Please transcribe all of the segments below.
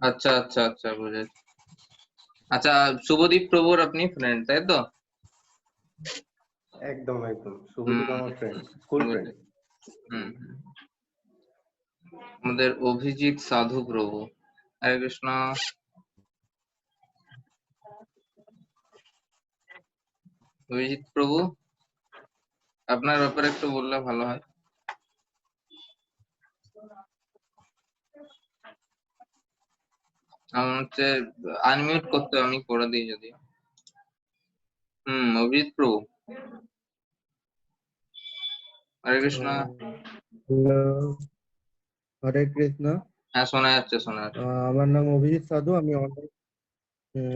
আচ্ছা আচ্ছা আচ্ছা, বুঝেছি। আচ্ছা, শুভদীপ প্রভুর আপনি ফ্রেন্ড, তাই তো? একদম একদম, শুভদীপ হুম, আমার ফ্রেন্ড, স্কুল ফ্রেন্ড। হুম হুম। আমাদের অভিজিৎ সাধু প্রভু, হরে কৃষ্ণ। অভিজিৎ প্রভু, আপনার ব্যাপারে একটু বললে ভালো হয়। আমার হচ্ছে আনমিউট করতে হবে, আমি করে দিই যদি। অভিজিৎ প্রভু, হরে কৃষ্ণ। হ্যালো, হরে কৃষ্ণ। হ্যাঁ, শোনা যাচ্ছে শোনা যাচ্ছে। আমার নাম অভিজিৎ সাধু।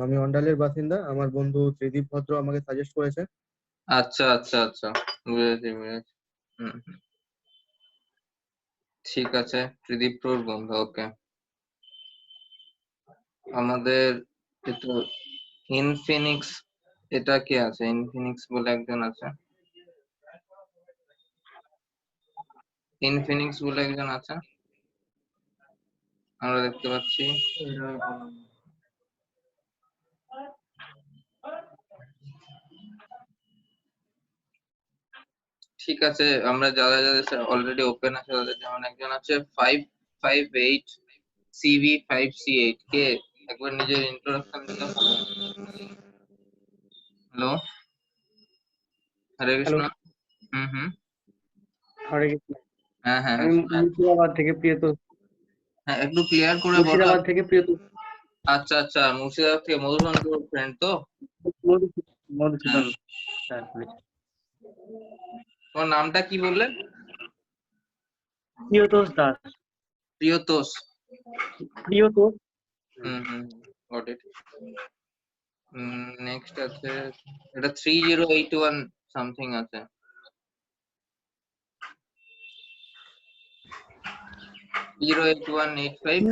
আমি অন্ডালের বাসিন্দা। আমার বন্ধু ত্রিদীপ ভদ্র আমাকে সাজেস্ট করেছে। আচ্ছা আচ্ছা আচ্ছা, বুঝেছি বুঝেছি। হুম হুম, ঠিক আছে, ত্রিদীপ প্রভুর বন্ধু, ওকে। আমাদের একটু ইনফিনিক্স, এটা কে আছে? ইনফিনিক্স বলে একজন আছে, ইনফিনিক্স বলে একজন আছে, আমরা দেখতে পাচ্ছি। ঠিক আছে, আমরা যারা যাদের অলরেডি ওপেন আছে তাদের, যেমন একজন আছে 558 CV5C8, কে? একবার নিজের ইন্ট্রোডাকশন দিতে। হ্যালো, হরে কৃষ্ণ। হ্যালো, হুম, হরে কৃষ্ণ। হ্যাঁ হ্যাঁ আমি হ্যাঁ, শোনা যাচ্ছে। মুর্শিদাবাদ থেকে প্রিয়তোষ। হ্যাঁ, একটু ক্লিয়ার করে বলো। মুর্শিদাবাদ থেকে প্রিয়তোষ। আচ্ছা আচ্ছা, মুর্শিদাবাদ থেকে মধুসূদন ফ্রেন্ড তো? মধুসূদন। হুম, হ্যাঁ, বলেছি। তোমার নামটা কি বললেন? প্রিয়তোষ দাস। প্রিয়তোষ। প্রিয়তোষ। হুম, গট ইট। নেক্সট আছে, এটা 3081 সামথিং আছে। 08185।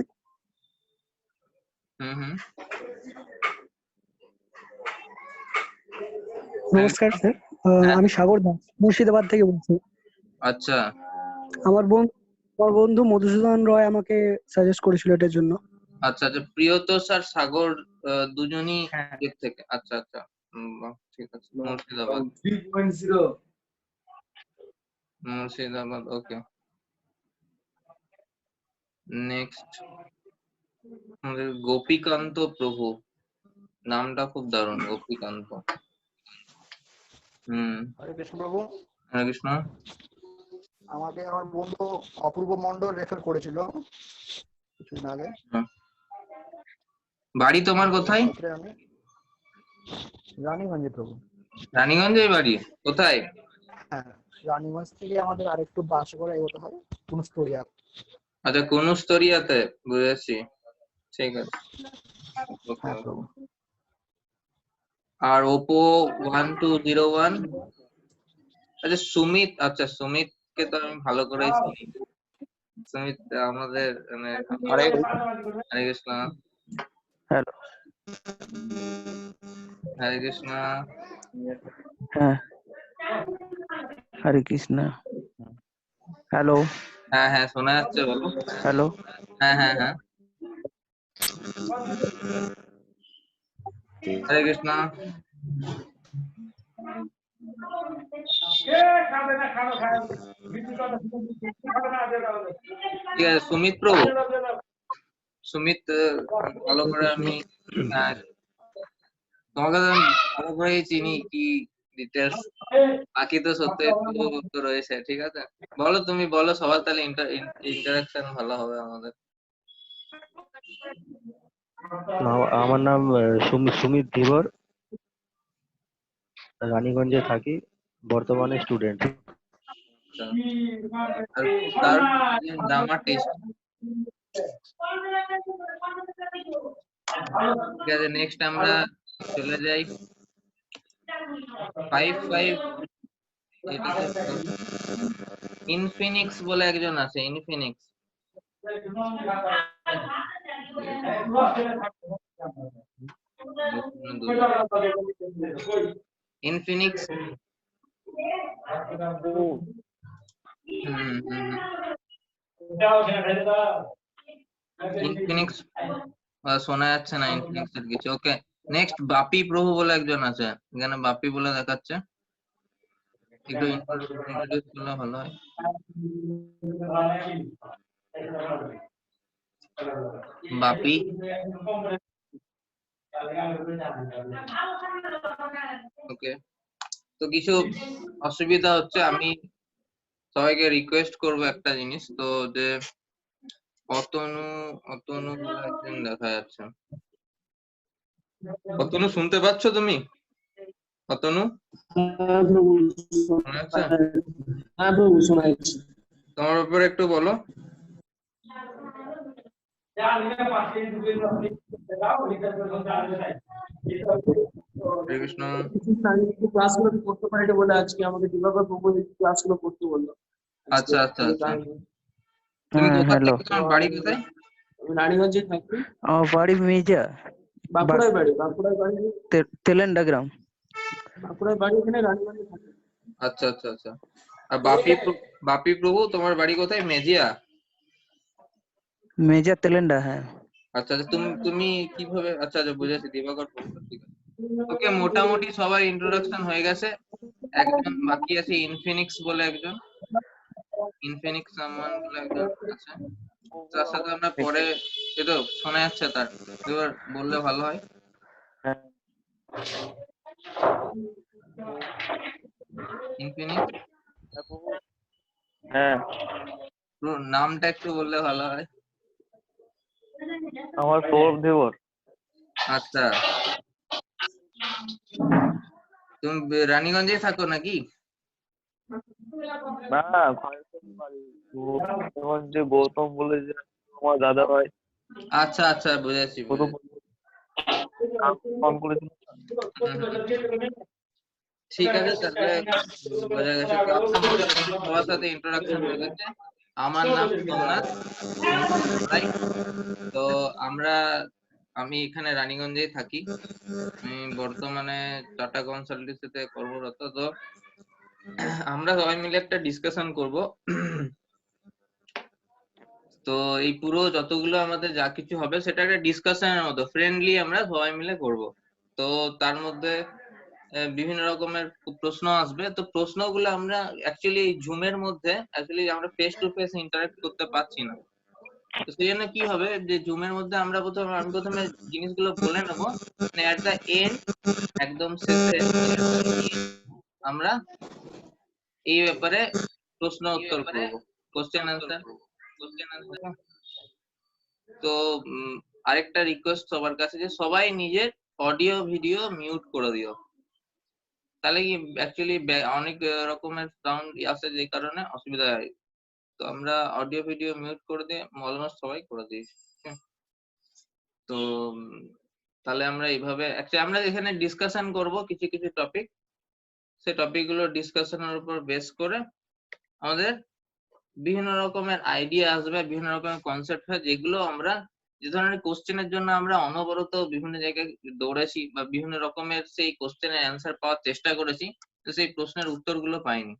হুম। নমস্কার স্যার, হ্যাঁ, আমি সাগর দাস মুর্শিদাবাদ থেকে বলছি। আচ্ছা আমার বন্ধু মধুসূদন রয় আমাকে সাজেস্ট করেছিল এটার জন্য। আচ্ছা আচ্ছা, প্রিয়তোষ আর সাগর দুজনই হ্যাঁ। এর থেকে। আচ্ছা আচ্ছা, বাহ, ঠিক আছে। মুর্শিদাবাদ, 3.0। মুর্শিদাবাদ, ওকে। নেক্সট আমাদের গোপীকান্ত প্রভু, নামটা খুব দারুণ, গোপীকান্ত। হরে কৃষ্ণ প্রভু। হরে কৃষ্ণ। আমাকে আমার বন্ধু অপূর্ব মন্ডল রেফার করেছিল কিছুদিন আগে। বাড়ি তোমার কোথায়? সূত্রে আমি রানীগঞ্জে প্রভু। রানীগঞ্জে বাড়ি? কোথায়? হ্যাঁ, রানীগঞ্জ থেকে আমাদের আরেকটু বাস করে এগোতে হয় কুনুস্তরিয়া। আচ্ছা, কুনুস্তরিয়াতে, বুঝেছি, ঠিক আছে। হ্যাঁ প্রভু। আর ওপো 1201। আচ্ছা সুমিত, আচ্ছা সুমিতকে তো আমি ভালো করেই চিনি। সুমিত আমাদের মানে, হরে কৃষ্ণ। হ্যালো। হরে কৃষ্ণ। হ্যাঁ, হরে কৃষ্ণ। হ্যালো। হ্যাঁ হ্যাঁ, শোনা যাচ্ছে, বলো। হ্যালো। হ্যাঁ হ্যাঁ হ্যাঁ, হরে কৃষ্ণ। ঠিক আছে, সুমিত প্রভু, সুমিত, ভালো করে আমি তোমাকে তো আমি ভালো করেই চিনি, কি ডিটেলস, বাকি তো সত্য একটু রয়েছে। ঠিক আছে, বলো, তুমি বলো সবার, তাহলে ইন্টারাকশন ভালো হবে আমাদের। আমার নাম সুমিত ধীবর, রানীগঞ্জে থাকি, বর্তমানে স্টুডেন্ট। আর তার ড্রামাটিস্ট। ঠিক আছে, নেক্সট আমরা চলে যাই 55। এটাতে ইনফিনিক্স বলে একজন আছে, ইনফিনিক্স। ইনফিনিক্স। হুম। ইনফিনিক্স শোনা যাচ্ছে না ইনফিনিক্স এর কিছু। ওকে, নেক্সট বাপি প্রভু বলে একজন আছে, এখানে বাপি বলে দেখাচ্ছে, একটু ইন্ট্রোডিউস করলে ভালো হয়। বাপি, ওকে। তো কিছু অসুবিধা হচ্ছে, আমি সবাইকে রিকোয়েস্ট করব একটা জিনিস, তো যে অতনু অতনু বলে একজন দেখা যাচ্ছে। অতনু শুনতে পাচ্ছ তুমি? অতনু শোনা যাচ্ছে? হ্যাঁ প্রভু, শোনা যাচ্ছে। তোমার ব্যাপারে একটু বলো। হরে কৃষ্ণ। ক্লাসগুলো করতে পারি বলে আজকে আমাকে দিবাকর প্রভু ক্লাসগুলো করতে বললো। আচ্ছা আচ্ছা আচ্ছা। তুমি কোথা হ্যালো, থেকে, তোমার বাড়ি কোথায়? আমি রানীগঞ্জে থাকি। আমার বাড়ি মেজা, বাঁকুড়ায় বাড়ি, বাঁকুড়ায় বাড়ি, তেলেন্ডা গ্রাম। বাঁকুড়ায় বাড়ি, এখানে রানীগঞ্জে থাকি। আচ্ছা আচ্ছা আচ্ছা। আর বাপি প্রভু তোমার বাড়ি কোথায়? মেজিয়া? মেজা তেলেন্ডা, হ্যাঁ। আচ্ছা আচ্ছা, তুমি কিভাবে, আচ্ছা আচ্ছা বুঝেছি, দিবাকর প্রভু, ঠিক আছে। ওকে, মোটামুটি সবার ইন্ট্রোডাকশন হয়ে গেছে। একজন বাকি আছে, ইনফিনিক্স বলে একজন, ইনফিনিক্স সামান বলে একজন আছে, তার সাথে আমরা পরে, এই তো শোনা যাচ্ছে, তার এবার বললে ভালো হয়। ইনফিনিক্স হ্যাঁ, নামটা একটু বললে ভালো হয়। আমার সৌরভ দেবর। আচ্ছা, তুমি রানীগঞ্জে থাকো নাকি? না, যে গৌতম বলে যে আমার দাদা হয়, আচ্ছা আচ্ছা বুঝেছি প্রথম ফোন করেছিল। ঠিক আছে, তাহলে বোঝা গেছে। তো আপনাদের সবার সাথে ইন্ট্রোডাকশন হয়ে গেছে। আমার নাম সোমনাথ, রাইট? তো আমি এখানে রানীগঞ্জেই থাকি। আমি বর্তমানে টাটা কনসালটেন্সিতে কর্মরত। তো আমরা সবাই মিলে একটা ডিসকাশন করব। তো এই পুরো যতগুলো আমাদের যা কিছু হবে সেটা একটা ডিসকাশনের মতো, ফ্রেন্ডলি আমরা সবাই মিলে করব। তো তার মধ্যে বিভিন্ন রকমের প্রশ্ন আসবে। তো প্রশ্নগুলো আমরা অ্যাকচুয়ালি জুমের মধ্যে আমরা ফেস টু ফেস ইন্টারঅ্যাক্ট করতে পারছি না। তো সেই জন্য কি হবে, যে জুমের মধ্যে আমি প্রথমে জিনিসগুলো বলে নেবো, মানে এট দ্য এন্ড, একদম শেষে আমরা এই ব্যাপারে প্রশ্ন উত্তর করব, কোশ্চেন অ্যান্সার। তো আরেকটা রিকোয়েস্ট সবার কাছে, যে সবাই নিজের অডিও ভিডিও মিউট করে দিও, তাহলে কি অ্যাকচুয়ালি অনেক রকমের সাউন্ড আসে, যে কারণে অসুবিধা হয়। তো আমরা অডিও ভিডিও মিউট করে দিয়ে অলমোস্ট সবাই করে দিয়েছি। তো তাহলে আমরা এইভাবে অ্যাকচুয়ালি আমরা এখানে ডিসকাশন করব কিছু কিছু টপিক, সেই টপিকগুলো ডিসকাশনের উপর বেস করে আমাদের বিভিন্ন রকমের আইডিয়া আসবে, বিভিন্ন রকমের কনসেপ্ট হয়, যেগুলো আমরা যে ধরনের কোশ্চেনের জন্য আমরা অনবরত বিভিন্ন জায়গায় দৌড়েছি বা বিভিন্ন রকমের সেই কোশ্চেনের অ্যান্সার পাওয়ার চেষ্টা করেছি, তো সেই প্রশ্নের উত্তরগুলো পাইনি।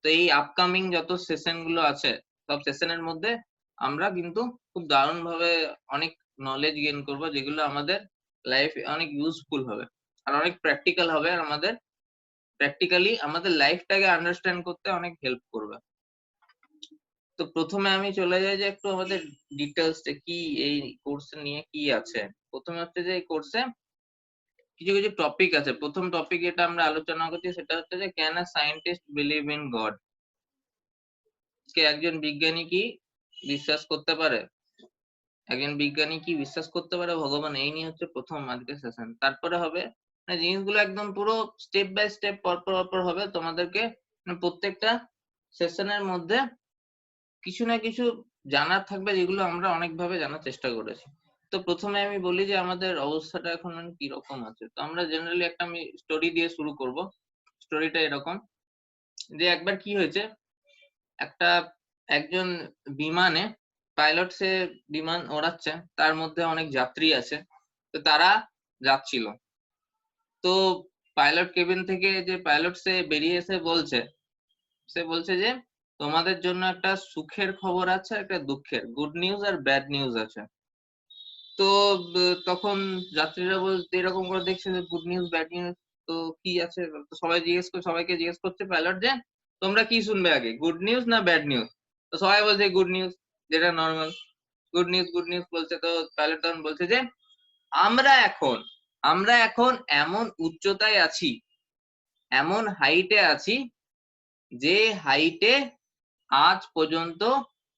তো এই আপকামিং যত সেশন গুলো আছে, সব সেশনের মধ্যে আমরা কিন্তু খুব দারুণ ভাবে অনেক নলেজ গেইন করব, যেগুলো আমাদের লাইফে অনেক ইউজফুল হবে আর অনেক প্র্যাকটিক্যাল হবে, আর প্র্যাকটিক্যালি আমাদের লাইফটাকে আন্ডারস্ট্যান্ড করতে অনেক হেল্প করবে। তো প্রথমে আমি চলে যাই যে একটু আমাদের ডিটেলসে কি এই কোর্সে নিয়ে কি আছে। প্রথমে হচ্ছে যে এই কোর্সে কিছু কিছু টপিক আছে। প্রথম টপিক এটা আমরা আলোচনা করছি, সেটা হচ্ছে যে can a scientist believe in God? কে একজন বিজ্ঞানী কি বিশ্বাস করতে পারে, একজন বিজ্ঞানী কি বিশ্বাস করতে পারে ভগবান? এই নিয়ে হচ্ছে প্রথম আজকের সেশন। তারপরে হবে জিনিসগুলো একদম পুরো স্টেপ বাই স্টেপ পরপর হবে তোমাদেরকে, প্রত্যেকটা সেশনের মধ্যে কিছু না কিছু জানার থাকবে, যেগুলো আমরা অনেকভাবে জানার চেষ্টা করেছি। তো প্রথমে আমি বলি যে আমাদের অবস্থাটা এখন কি রকম আছে। তো আমরা জেনারেলি একটা আমি স্টোরি দিয়ে শুরু করব। স্টোরিটা এরকম যে একবার কি হয়েছে, একজন বিমানে পাইলট, সে বিমান ওড়াচ্ছে, তার মধ্যে অনেক যাত্রী আছে, তো তারা যাচ্ছিল। তো পাইলট কেবিন থেকে যে পাইলট সে বেরিয়ে এসে সে বলছে যে তোমাদের জন্য একটা সুখের খবর আছে, একটা দুঃখের, গুড নিউজ আর ব্যাড নিউজ আছে। তো তখন যাত্রীরা বলতে এরকম করে দেখছে যে গুড নিউজ ব্যাড নিউজ, তো কি আছে, তো সবাইকে জিজ্ঞেস করছে পাইলট যে তোমরা কি শুনবে আগে, গুড নিউজ না ব্যাড নিউজ? তো সবাই বলছে গুড নিউজ, যেটা নর্মাল, গুড নিউজ বলছে। তো পাইলট তখন বলছে যে আমরা এখন এমন উচ্চতায় আছি, এমন হাইটে আছি, যে হাইটে আজ পর্যন্ত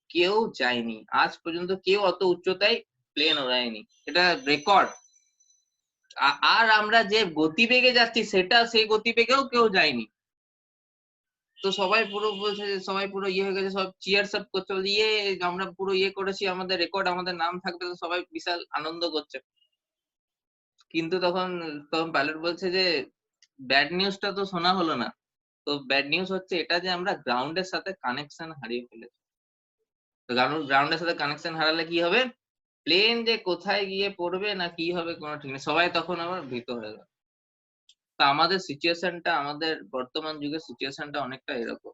কেউ যায়নি, আজ পর্যন্ত কেউ অত উচ্চতায় প্লেন ওড়ায়নি, এটা রেকর্ড। আর আমরা যে গতিবেগে যাচ্ছি সেই গতিবেগেও কেউ যায়নি। তো সবাই পুরো বলছে যে সবাই পুরো ইয়ে হয়ে গেছে, সব চিয়ার্স আপ করছে, বলছে ইয়ে আমরা পুরো ইয়ে করেছি, আমাদের রেকর্ড, আমাদের নাম থাকবে। তো সবাই বিশাল আনন্দ করছে। কিন্তু তখন পাইলট বলছে যে ব্যাড নিউজটা তো শোনা হলো না। তো ব্যাড নিউজ হচ্ছে এটা যে আমরা গ্রাউন্ডের সাথে কানেকশন হারিয়ে ফেলেছি। তো গ্রাউন্ডের সাথে কানেকশন হারালে কি হবে, প্লেন যে কোথায় গিয়ে পড়বে না কি হবে কোনো ঠিক নেই, সবাই তখন আবার ভীত হয়ে গেল। তা আমাদের সিচুয়েশনটা, আমাদের বর্তমান যুগের সিচুয়েশনটা অনেকটা এরকম।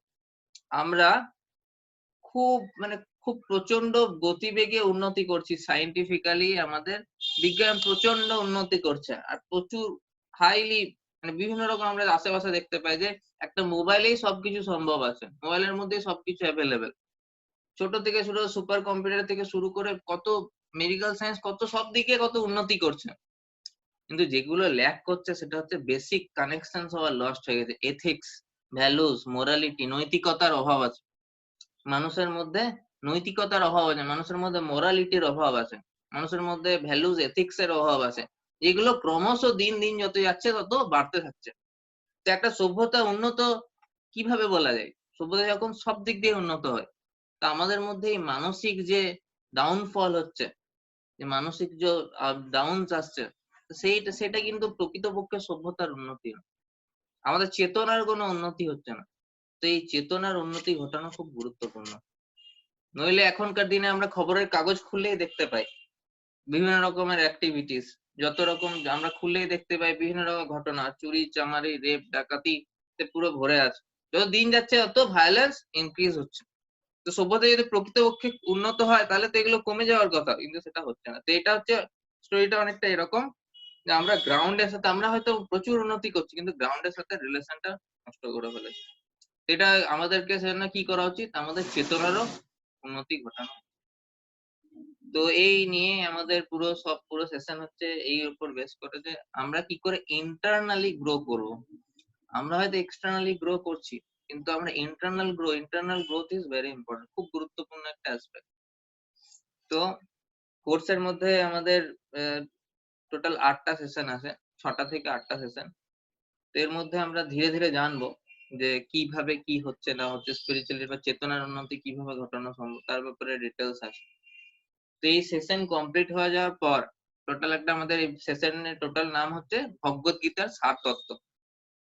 আমরা খুব প্রচন্ড গতিবেগে উন্নতি করছি, সাইন্টিফিক্যালি আমাদের বিজ্ঞান প্রচন্ড উন্নতি করছে, আর প্রচুর হাইলি বিভিন্ন রকম আমরা আশেপাশে দেখতে পাই যে একটা মোবাইলেই সবকিছু সম্ভব আছে, মোবাইলের মধ্যেই সবকিছু অ্যাভেলেবেল। ছোট থেকে ছোট সুপার কম্পিউটার থেকে শুরু করে কত মেডিকেল সায়েন্স, কত সব দিকে কত উন্নতি করছে। কিন্তু যেগুলো ল্যাক করছে সেটা হচ্ছে বেসিক কানেকশন সবার লস্ট হয়ে গেছে। এথিক্স, ভ্যালুস, মোরালিটি, নৈতিকতার অভাব আছে মানুষের মধ্যে, নৈতিকতার অভাব আছে মানুষের মধ্যে, মোরালিটির অভাব আছে মানুষের মধ্যে, ভ্যালুস এথিক্স এর অভাব আছে, যেগুলো ক্রমশ দিন দিন যত যাচ্ছে তত বাড়তে থাকছে। তো একটা সভ্যতা উন্নত কিভাবে বলা যায়? সভ্যতা যখন সব দিক দিয়ে উন্নত হয়, তা আমাদের মধ্যে এই মানসিক যে ডাউনফল হচ্ছে, যে মানসিক যে ডাউনস আসছে, সেটা কিন্তু প্রকৃতপক্ষে সভ্যতার উন্নতি না, আমাদের চেতনার কোনো উন্নতি হচ্ছে না। তো এই চেতনার উন্নতি ঘটানো খুব গুরুত্বপূর্ণ। নইলে এখনকার দিনে আমরা খবরের কাগজ খুললেই দেখতে পাই বিভিন্ন রকমের অ্যাক্টিভিটিস, যত রকম আমরা খুললেই দেখতে পাই বিভিন্ন রকম ঘটনা, চুরি চামারি রেপ ডাকাতি পুরো ভরে আছে। যত দিন যাচ্ছে তত ভায়োলেন্স ইনক্রিজ হচ্ছে। তো সভ্যতা যদি প্রকৃতপক্ষে উন্নত হয় তাহলে তো এগুলো কমে যাওয়ার কথা, কিন্তু সেটা হচ্ছে না। তো এটা হচ্ছে স্টোরিটা অনেকটা এরকম যে আমরা গ্রাউন্ডের সাথে, আমরা হয়তো প্রচুর উন্নতি করছি কিন্তু গ্রাউন্ডের সাথে রিলেশনটা নষ্ট করে ফেলেছি। এটা আমাদেরকে সেজন্য কি করা উচিত, আমাদের চেতনারও উন্নতি ঘটানো। তো এই নিয়ে আমাদের পুরো সেশন হচ্ছে এই উপর বেস করে যে আমরা কি করে ইন্টারনালি গ্রো করব। আমরা হয়তো এক্সটার্নালি গ্রো করছি, কিন্তু আমরা internal growth is very important, খুব গুরুত্বপূর্ণ একটা অ্যাসপেক্ট। তো কোর্সের মধ্যে আমাদের টোটাল 8টা সেশন আছে, 6টা থেকে 8টা সেশন। এর মধ্যে আমরা ধীরে ধীরে জানবো যে কিভাবে কি হচ্ছে না হচ্ছে, স্পিরিচুয়ালি বা চেতনার উন্নতি কিভাবে ঘটানো সম্ভব, তার ব্যাপারে ডিটেলস আছে। তো এই সেশন কমপ্লিট হয়ে যাওয়ার পর টোটাল একটা আমাদের এই সেশনের টোটাল নাম হচ্ছে ভগবত গীতার 7 তত্ত্ব।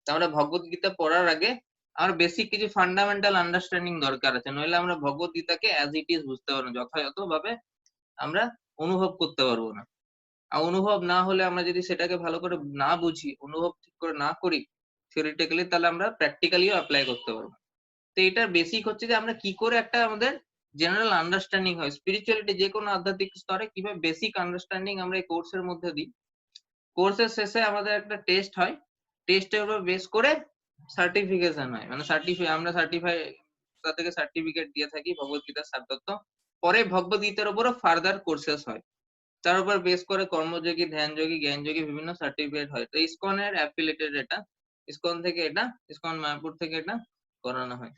আমরা ভগবত গীতা পড়ার আগে আমার বেসিক কিছু ফান্ডামেন্টাল আন্ডারস্ট্যান্ডিং দরকার আছে, নইলে আমরা ভগবত গীতাকে অ্যাজ ইট ইজ বুঝতে পারবো না, যথাযথ ভাবে আমরা অনুভব করতে পারবো না। আর অনুভব না হলে, আমরা যদি সেটাকে ভালো করে না বুঝি, অনুভব ঠিক করে না করি থিওরিটিক্যালি, তাহলে আমরা প্র্যাকটিক্যালিও অ্যাপ্লাই করতে পারবো। তো এটার বেসিক হচ্ছে যে আমরা কি করে একটা আমাদের জেনারেল আন্ডারস্ট্যান্ডিং হয় স্পিরিচুয়ালিটি, যে কোনো আধ্যাত্মিক স্তরে কিভাবে বেসিক আন্ডারস্ট্যান্ডিং আমরা এই কোর্সের মধ্যে দিই। কোর্সের শেষে আমাদের একটা টেস্ট হয়, টেস্টের উপর বেস করে সার্টিফিকেশন হয়, মানে আমরা সার্টিফাই থেকে সার্টিফিকেট দিয়ে থাকি ভগবত গীতার 7 তত্ত্ব। পরে ভগবত গীতার উপরও ফার্দার কোর্সেস হয়, তার উপর বেস করে কর্মযোগী, ধ্যানযোগী, জ্ঞানযোগী বিভিন্ন সার্টিফিকেট হয়। তো ইসকনের অ্যাফিলিয়েটেড এটা, ইসকন থেকে এটা, ইসকন মায়াপুর থেকে এটা করানো হয়।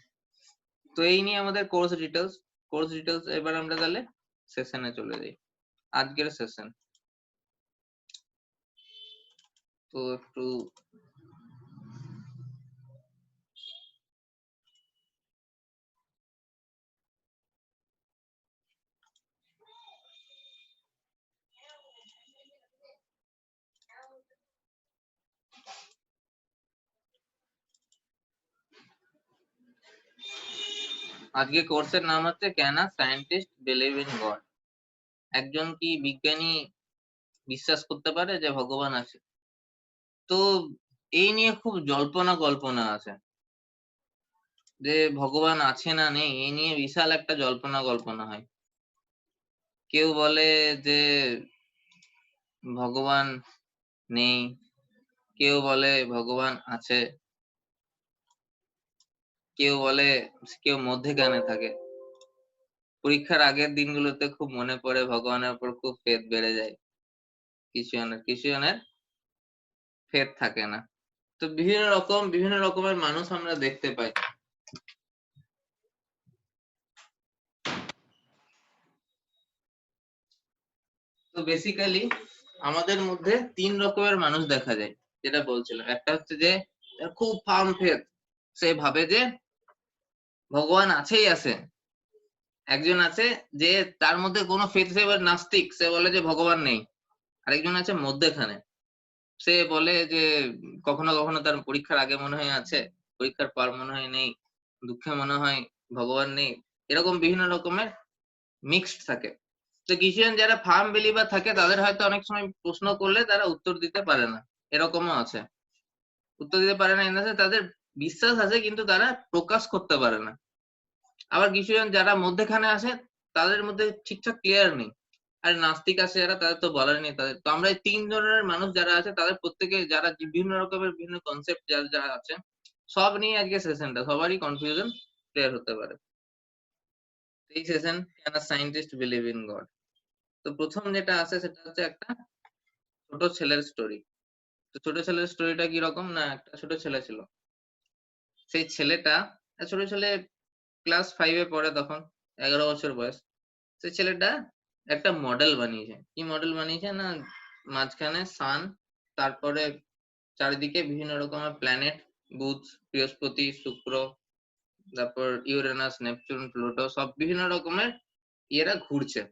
তো এই নিয়ে আমাদের কোর্স ডিটেলস। এবার আমরা তাহলে সেশনে চলে যাই, আজকের সেশন। তো একটু আজকে কোর্সের নাম হচ্ছে can a scientist believe in god. একজন কি বিজ্ঞানী বিশ্বাস করতে পারে যে ভগবান আছে? তো এই নিয়ে খুব জল্পনা কল্পনা আছে। যে ভগবান আছে না নেই এই নিয়ে বিশাল একটা জল্পনা হয়। কেউ বলে যে ভগবান নেই, কেউ বলে ভগবান আছে, কেউ বলে কেউ মধ্যেখানে থাকে। পরীক্ষার আগের দিনগুলোতে খুব মনে পড়ে, ভগবানের উপর খুব ফেথ বেড়ে যায়, কিছু জনের ফেথ থাকে না। তো বিভিন্ন রকমের মানুষ আমরা দেখতে পাই। তো বেসিক্যালি আমাদের মধ্যে 3 রকমের মানুষ দেখা যায়, যেটা বলছিলাম। একটা হচ্ছে যে খুব ফার্ম ফেথ, সে ভাবে যে ভগবান আছেই আছে। একজন আছে যে তার মধ্যে কোনো ফেথ, সে নাস্তিক, সে বলে যে ভগবান নেই। আরেকজন আছে মধ্যেখানে, সে বলে যে কখনো কখনো তার পরীক্ষার আগে মনে হয় আছে, পরীক্ষার পর মনে হয় নেই, দুঃখে মনে হয় ভগবান নেই। এরকম বিভিন্ন রকমের মিক্সড থাকে। তো কিছু যারা ফার্ম বিলিভার থাকে তাদের হয়তো অনেক সময় প্রশ্ন করলে তারা উত্তর দিতে পারে না, এরকমও আছে। উত্তর দিতে পারে না, তাদের বিশ্বাস আছে কিন্তু তারা প্রকাশ করতে পারে না। আবার কিছুজন যারা মধ্যেখানে আসে তাদের মধ্যে ঠিকঠাক ক্লিয়ার নেই। আর নাস্তিক আছে যারা, তাদের তো বলার নেই। তাদের তো আমরা এই 3 ধরনের মানুষ যারা আছে তাদের প্রত্যেকে যারা বিভিন্ন রকমের বিভিন্ন কনসেপ্ট যারা আছে সব নিয়ে আজকে সেশনটা, সবারই কনফিউশন ক্লিয়ার হতে পারে। এই session can a scientist believe in god. তো প্রথম যেটা আছে সেটা হচ্ছে একটা ছোট ছেলের স্টোরি। তো ছোট ছেলের স্টোরিটা কি রকম না, একটা ছোট ছেলে ছিল, সেই ছেলেটা, ছোট ছেলে ক্লাস 5-এ পড়ে, তখন 11 বছর বয়স। সেই ছেলেটা একটা মডেল বানিয়েছে। কি মডেল বানিয়েছে না, মাঝখানে সান, তারপরে চারিদিকে বিভিন্ন রকমের প্ল্যানেট, বুধ, বৃহস্পতি, শুক্র, তারপর ইউরেনাস, নেপচুন, প্লুটো, সব বিভিন্ন রকমের ইয়েরা ঘুরছে,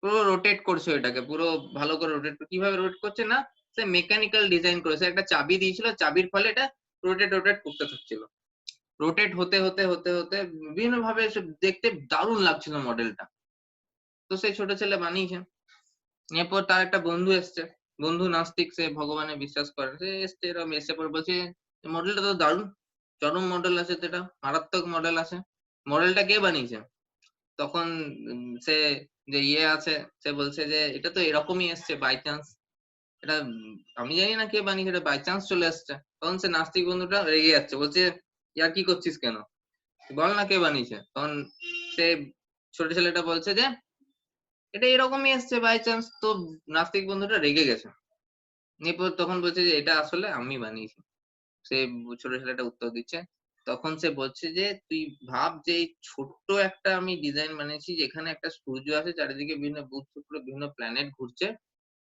পুরো রোটেট করছে ওইটাকে, পুরো ভালো করে রোটেট। কিভাবে রোটেট করছে না, সে মেকানিক্যাল ডিজাইন করেছে, একটা চাবি দিয়েছিল, চাবির ফলে এটা রোটেট করতে থাকছিল। রোটেট হতে হতে হতে হতে বিভিন্ন ভাবে দেখতে দারুণ লাগছিল মডেলটা। তো সেই ছোট ছেলে বানিয়েছে। এরপর তার একটা বন্ধু এসছে, বন্ধু নাস্তিক, সে ভগবানে বিশ্বাস করে, সে এসছে, এরকম এসে পর বলছে মডেলটা তো দারুণ, চরম মডেল আছে, যেটা মারাত্মক মডেল আছে, মডেলটা কে বানিয়েছে? তখন সে যে ইয়ে আছে, সে বলছে যে এটা তো এরকমই এসছে বাই চান্স, এটা আমি জানি না কে বানিয়েছে, এটা বাই চান্স চলে আসছে। তখন সে নাস্তিক বন্ধুটা রেগে যাচ্ছে, বলছে ইয়ার কি করছিস কেন, বল না কে বানিয়েছে। তখন সে ছোট ছেলেটা বলছে যে এটা এরকমই এসছে বাই চান্স। তো নাস্তিক বন্ধুটা রেগে গেছে, এরপর তখন বলছে যে এটা আসলে আমি বানিয়েছি। সে ছোট ছেলেটা উত্তর দিচ্ছে, তখন সে বলছে যে তুই ভাব যে এই ছোট্ট একটা আমি ডিজাইন বানিয়েছি, যেখানে একটা সূর্য আছে, চারিদিকে বিভিন্ন বুধ শুক্র বিভিন্ন প্ল্যানেট ঘুরছে,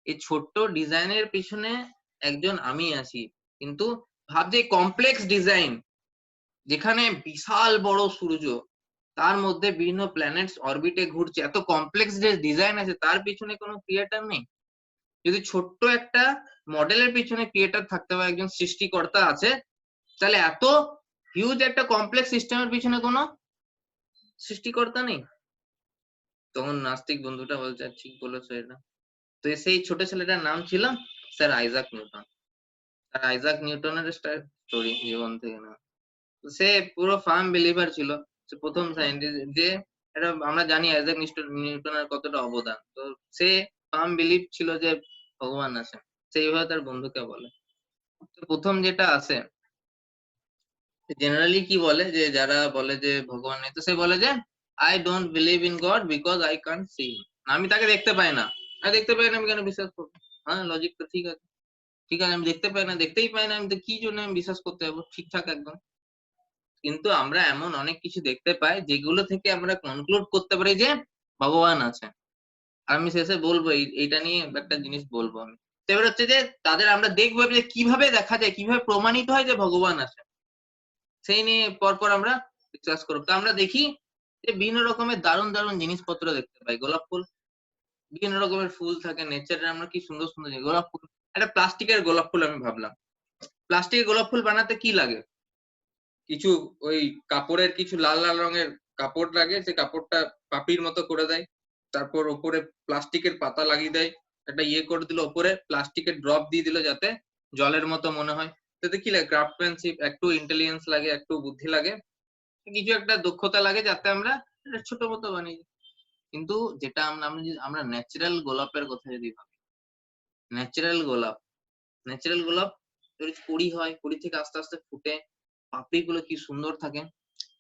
এই ছোট্ট ডিজাইনের পিছনে একজন আমি আছি। কিন্তু ভাব যে কমপ্লেক্স ডিজাইন, যেখানে বিশাল বড় সূর্য, তার মধ্যে বিভিন্ন প্ল্যানেটস অরবিটে ঘুরছে, এত কমপ্লেক্স যে ডিজাইন আছে, তার পিছনে কোনো ক্রিয়েটর নেই। যদি ছোট্ট একটা মডেলের পিছনে ক্রিয়েটর থাকতে পারে, একজন সৃষ্টিকর্তা আছে, তাহলে এত হিউজ একটা কমপ্লেক্স সিস্টেমের পিছনে কোনো সৃষ্টিকর্তা নেই। তখন নাস্তিক বন্ধুটা বলছে ঠিক বলেছো এটা। তো সেই ছোট ছেলেটার নাম ছিল sir Isaac Newton. Sir Isaac নিউটনের স্টোরি, জীবন থেকে না। সে পুরো ফার্ম বিলিভার ছিল, সে প্রথম সায়েন্টিস্ট, যে এটা আমরা জানি আইজাক নিউটনের কতটা অবদান। তো সে ফার্ম বিলিভ ছিল যে ভগবান আছে, সেইভাবে তার বন্ধুকে বলে। তো প্রথম যেটা আছে, জেনারেলি কি বলে, যে যারা বলে যে ভগবান নেই, তো সে বলে যে I don't believe in god because I can't see him. আমি তাকে দেখতে পাই না, আমি দেখতে পাই না, আমি কেন বিশ্বাস করবো? হ্যাঁ, লজিক তো ঠিক আছে, ঠিক আছে, আমি দেখতেই পাই না, আমি তো কি জন্য আমি বিশ্বাস করতে যাবো? ঠিকঠাক একদম। কিন্তু আমরা এমন অনেক কিছু দেখতে পাই যেগুলো থেকে আমরা কনক্লুড করতে পারি যে ভগবান আছে। আর আমি শেষে বলবো এইটা নিয়ে একটা জিনিস বলবো আমি। এবার হচ্ছে যে তাদের আমরা দেখবো যে কিভাবে দেখা যায়, কিভাবে প্রমাণিত হয় যে ভগবান আছে, সেই নিয়ে পরপর আমরা ডিসকাস করবো। তো আমরা দেখি যে বিভিন্ন রকমের দারুণ দারুণ জিনিসপত্র দেখতে পাই। গোলাপ ফুল, বিভিন্ন রকমের ফুল থাকে নেচারে, আমরা কি সুন্দর সুন্দর গোলাপ ফুল। একটা প্লাস্টিকের গোলাপ ফুল আমি ভাবলাম, প্লাস্টিকের গোলাপ ফুল বানাতে কি লাগে? কিছু ওই কাপড়ের কিছু লাল লাল রঙের কাপড় লাগে, সেই কাপড়টা পাপির মতো করে দেয়, তারপর ওপরে প্লাস্টিকের পাতা লাগিয়ে দেয়, একটা ইয়ে করে দিল, ওপরে প্লাস্টিকের ড্রপ দিয়ে দিল যাতে জলের মতো মনে হয়। তাতে কি লাগে? ক্রাফটম্যানশিপ, একটু ইন্টেলিজেন্স লাগে, একটু বুদ্ধি লাগে, কিছু একটা দক্ষতা লাগে যাতে আমরা এটা ছোট মতো বানিয়ে দিই। কিন্তু যেটা আমরা ন্যাচারাল গোলাপের কথা যদি ভাবি, ন্যাচারাল গোলাপ যদি কুড়ি হয়, কুড়ি থেকে আস্তে আস্তে ফুটে পাপড়িগুলো কি সুন্দর থাকে।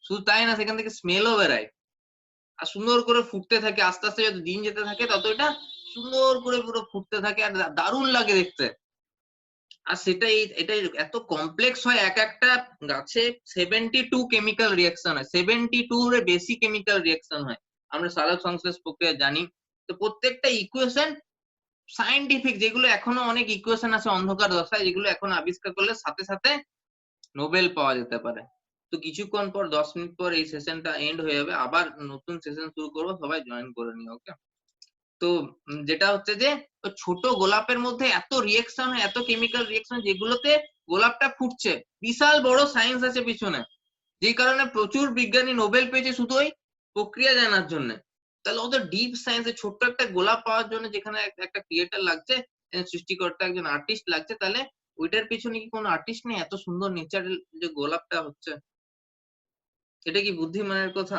শুধু তাই না, সেখান থেকে স্মেলও বেরায় আর সুন্দর করে ফুটতে থাকে। আস্তে আস্তে যত দিন যেতে থাকে তত এটা সুন্দর করে পুরো ফুটতে থাকে আর দারুণ লাগে দেখতে। আর এটাই এত কমপ্লেক্স হয়, এক একটা গাছে 72 কেমিক্যাল রিঅ্যাকশন হয়, 72 এর বেশি কেমিক্যাল রিঅ্যাকশন হয়। আমরা সালোক সংশ্লেষ প্রক্রিয়া জানি। তো প্রত্যেকটা ইকুয়েশন সায়েন্টিফিক, যেগুলো এখনো অনেক ইকুয়েশন আছে অন্ধকার দশায়, যেগুলো এখন আবিষ্কার করলে সাথে সাথে নোবেল পাওয়া যেতে পারে। তো কিছুক্ষণ পর 10 মিনিট পর এই সেশনটা এন্ড হয়ে যাবে, আবার নতুন সেশন শুরু করবো, সবাই জয়েন করে নিও। ওকে, তো যেটা হচ্ছে যে ছোট গোলাপের মধ্যে এত রিঅ্যাকশন হয়, এত কেমিক্যাল রিঅ্যাকশন, যেগুলোতে গোলাপটা ফুটছে, বিশাল বড় সায়েন্স আছে পিছনে, যেই কারণে প্রচুর বিজ্ঞানী নোবেল পেয়েছে শুধু ওই প্রক্রিয়া জানার জন্য। তাহলে অত ডিপ সায়েন্সে ছোট্ট একটা গোলাপ পাওয়ার জন্য যেখানে একটা ক্রিয়েটার লাগছে, সৃষ্টিকর্তা একজন আর্টিস্ট লাগছে, তাহলে ওইটার পিছনে কি কোনো আর্টিস্ট নেই? এত সুন্দর নেচারাল যে গোলাপটা হচ্ছে, এটা কি বুদ্ধিমানের কথা?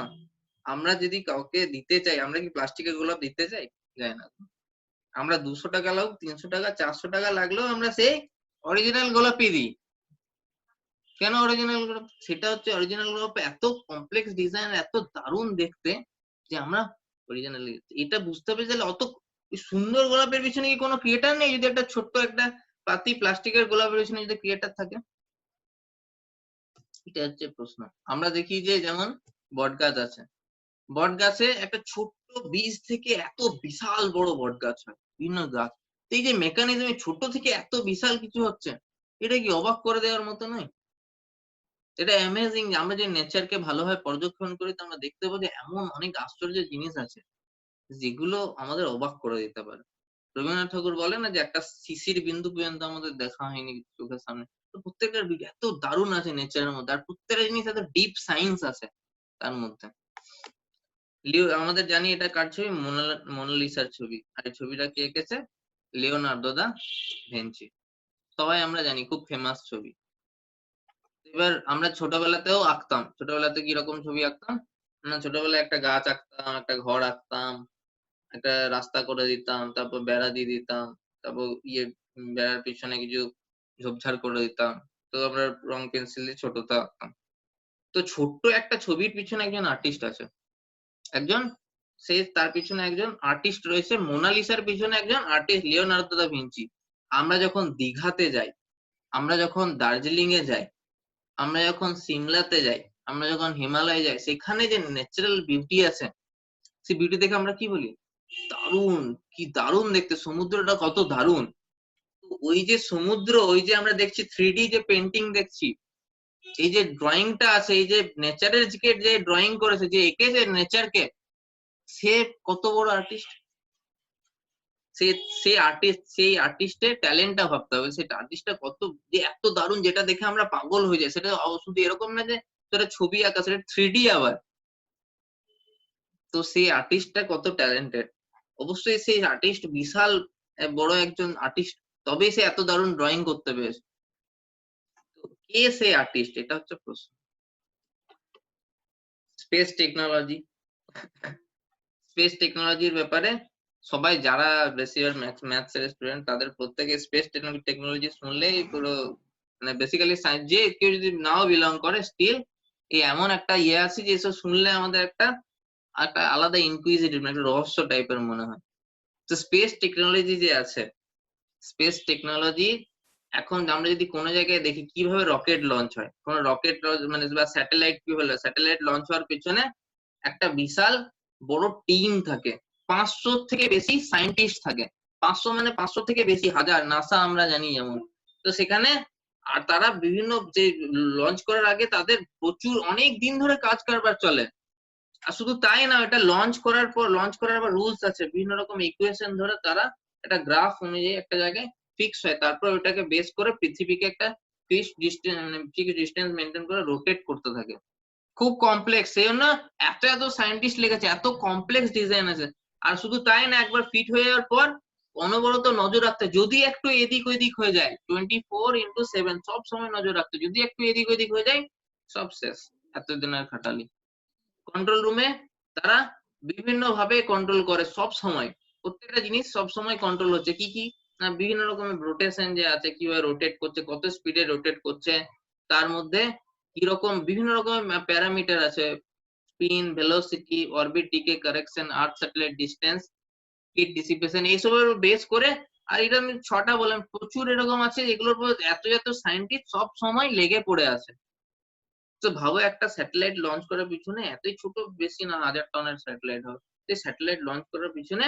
আমরা যদি কাউকে দিতে চাই, আমরা কি প্লাস্টিকের গোলাপ দিতে চাই? যায় না। আমরা 200 টাকা লাগুক, 300 টাকা, 400 টাকা লাগলেও আমরা সেই অরিজিনাল গোলাপই দিই। কেন অরিজিনাল গোলাপ? সেটা হচ্ছে অরিজিনাল গোলাপ এত কমপ্লেক্স ডিজাইন, এত দারুণ দেখতে যে আমরা অরিজিনাল। এটা বুঝতে হবে যে অত সুন্দর গোলাপের পিছনে কি কোনো ক্রিয়েটার নেই? যদি একটা ছোট্ট একটা পাতি প্লাস্টিকের গোলাপের পিছনে যদি ক্রিয়েটার থাকে, এটা হচ্ছে প্রশ্ন। আমরা দেখি যে যেমন বট গাছ আছে, বট গাছে একটা ছোট্ট বীজ থেকে এত বিশাল বড় বট গাছ হয়, বিভিন্ন গাছ। এই যে মেকানিজমে ছোট থেকে এত বিশাল কিছু হচ্ছে, এটা কি অবাক করে দেওয়ার মতো নয়? এটা অ্যামেজিং। আমরা যে নেচারকে ভালোভাবে পর্যবেক্ষণ করি, তো আমরা দেখতে পাবো যে এমন অনেক আশ্চর্য জিনিস আছে যেগুলো আমাদের অবাক করে দিতে পারে। রবীন্দ্রনাথ ঠাকুর বলে না যে একটা শিশির বিন্দু পর্যন্ত আমাদের দেখা হয়নি চোখের সামনে। তো প্রত্যেকটা এত দারুণ আছে নেচারের মধ্যে, আর প্রত্যেকটা জিনিস এত ডিপ সায়েন্স আছে তার মধ্যে। আমাদের জানি এটা কার ছবি? মোনালিসার ছবি। আর এই ছবিটা কে এঁকেছে? Leonardo da Vinci. সবাই আমরা জানি, খুব ফেমাস ছবি। এবার আমরা ছোটবেলাতেও আঁকতাম। ছোটবেলাতে কিরকম ছবি আঁকতাম না? ছোটবেলায় একটা গাছ আঁকতাম, একটা ঘর আঁকতাম, একটা রাস্তা করে দিতাম, তারপর বেড়া দিয়ে দিতাম, তারপর বেড়ার পিছনে কিছু ঝোপঝাড় করে দিতাম। তো আমরা রং পেন্সিল দিয়ে ছোটতে আঁকতাম। তো ছোট্ট একটা ছবির পিছনে একজন আর্টিস্ট আছে, তার পিছনে একজন আর্টিস্ট রয়েছে। মোনালিসার পিছনে একজন আর্টিস্ট, লিওনার্দো দা ভিঞ্চি। আমরা যখন দীঘাতে যাই, আমরা যখন দার্জিলিং এ যাই, আমরা যখন সিমলাতে যাই, আমরা যখন হিমালয়ে যাই, সেখানে যে ন্যাচারাল বিউটি আছে, সেই বিউটি দেখে আমরা কি বলি? দারুণ, কি দারুণ দেখতে, সমুদ্রটা কত দারুণ। ওই যে সমুদ্র, ওই যে আমরা দেখছি 3D যে পেন্টিং দেখছি, এই যে ড্রয়িংটা আছে, এই যে নেচারের যে ড্রয়িং করেছে, যে এঁকেছে নেচারকে, সে কত বড় আর্টিস্ট। সেই আর্টিস্টের ট্যালেন্টটা ভাবতে হবে, সেই আর্টিস্টটা কত যে এত দারুণ, যেটা দেখে আমরা পাগল হয়ে যাই। সেটা শুধু এরকম না যে সেটা ছবি আঁকা, সেটা 3D আবার। তো সেই আর্টিস্টটা কত ট্যালেন্টেড। অবশ্যই সেই আর্টিস্ট বিশাল বড় একজন আর্টিস্ট, তবেই সে এত দারুণ ড্রয়িং করতে পেরেছে। তো কে সেই আর্টিস্ট? এটা হচ্ছে প্রশ্ন। স্পেস টেকনোলজির ব্যাপারে সবাই যারা বেশিরভাগ ম্যাথস এর স্টুডেন্ট, তাদের প্রত্যেকে স্পেস টেকনোলজি শুনলেই পুরো, মানে বেসিক্যালি সায়েন্স, যে কেউ যদি নাও বিলং করে, স্টিল এই এমন একটা আছে যে এসব শুনলে আমাদের একটা আলাদা ইনকুইজিটিভ, একটা রহস্য টাইপের মনে হয়। তো স্পেস টেকনোলজি যে আছে, স্পেস টেকনোলজি এখন আমরা যদি কোনো জায়গায় দেখি কিভাবে রকেট লঞ্চ হয়, কোন রকেট মানে বা স্যাটেলাইট, কি হলো স্যাটেলাইট লঞ্চ হওয়ার পিছনে একটা বিশাল বড় টিম থাকে, 500 থেকে বেশি সায়েন্টিস্ট থাকে। 500 মানে 500 থেকে বেশি হাজার, নাসা আমরা জানি যেমন। তো সেখানে আর তারা বিভিন্ন যে লঞ্চ করার আগে তাদের প্রচুর অনেক দিন ধরে কাজ কারবার চলে। আর শুধু তাই না, এটা লঞ্চ করার পর রুলস আছে, বিভিন্ন রকম ইকুয়েশন ধরে তারা একটা গ্রাফ অনুযায়ী একটা জায়গায় ফিক্স হয়, তারপর ওটাকে বেস করে পৃথিবীকে একটা ফিক্সড ডিস্টেন্স, মানে ফিক্সড ডিস্টেন্স মেনটেন করে রোটেট করতে থাকে। খুব কমপ্লেক্স, সেই জন্য এত সায়েন্টিস্ট লেগেছে, এত কমপ্লেক্স ডিজাইন আছে। আর শুধু তাই না, একবার ফিট হয়ে যাওয়ার পর অনবরত নজর রাখতে, যদি একটু এদিক ওদিক হয়ে যায় 24x7 সব সময় নজর রাখতে, যদি একটু এদিক ওদিক হয়ে যায় সব শেষ। এতদিনের খাটালি। কন্ট্রোল রুমে তারা বিভিন্ন ভাবে কন্ট্রোল করে সব সময়, প্রত্যেকটা জিনিস সব সময় কন্ট্রোল হচ্ছে। কি কি না, বিভিন্ন রকমের রোটেশন যে আছে, কিভাবে রোটেট করছে, কত স্পিডে রোটেট করছে, তার মধ্যে কিরকম বিভিন্ন রকমের প্যারামিটার আছে, spin, velocity, orbit decay correction, earth satellite distance, heat dissipation, এইসবের বেস করে। আর এটা আমি 6টা বললাম, প্রচুর এরকম আছে যেগুলোর উপর এত এত সায়েন্টিস্ট সব সময় লেগে পড়ে আছে। তো ভাবো একটা স্যাটেলাইট লঞ্চ করার পিছনে, এতই ছোট, বেশি না 1000 টনের স্যাটেলাইট হবে, এই স্যাটেলাইট লঞ্চ করার পিছনে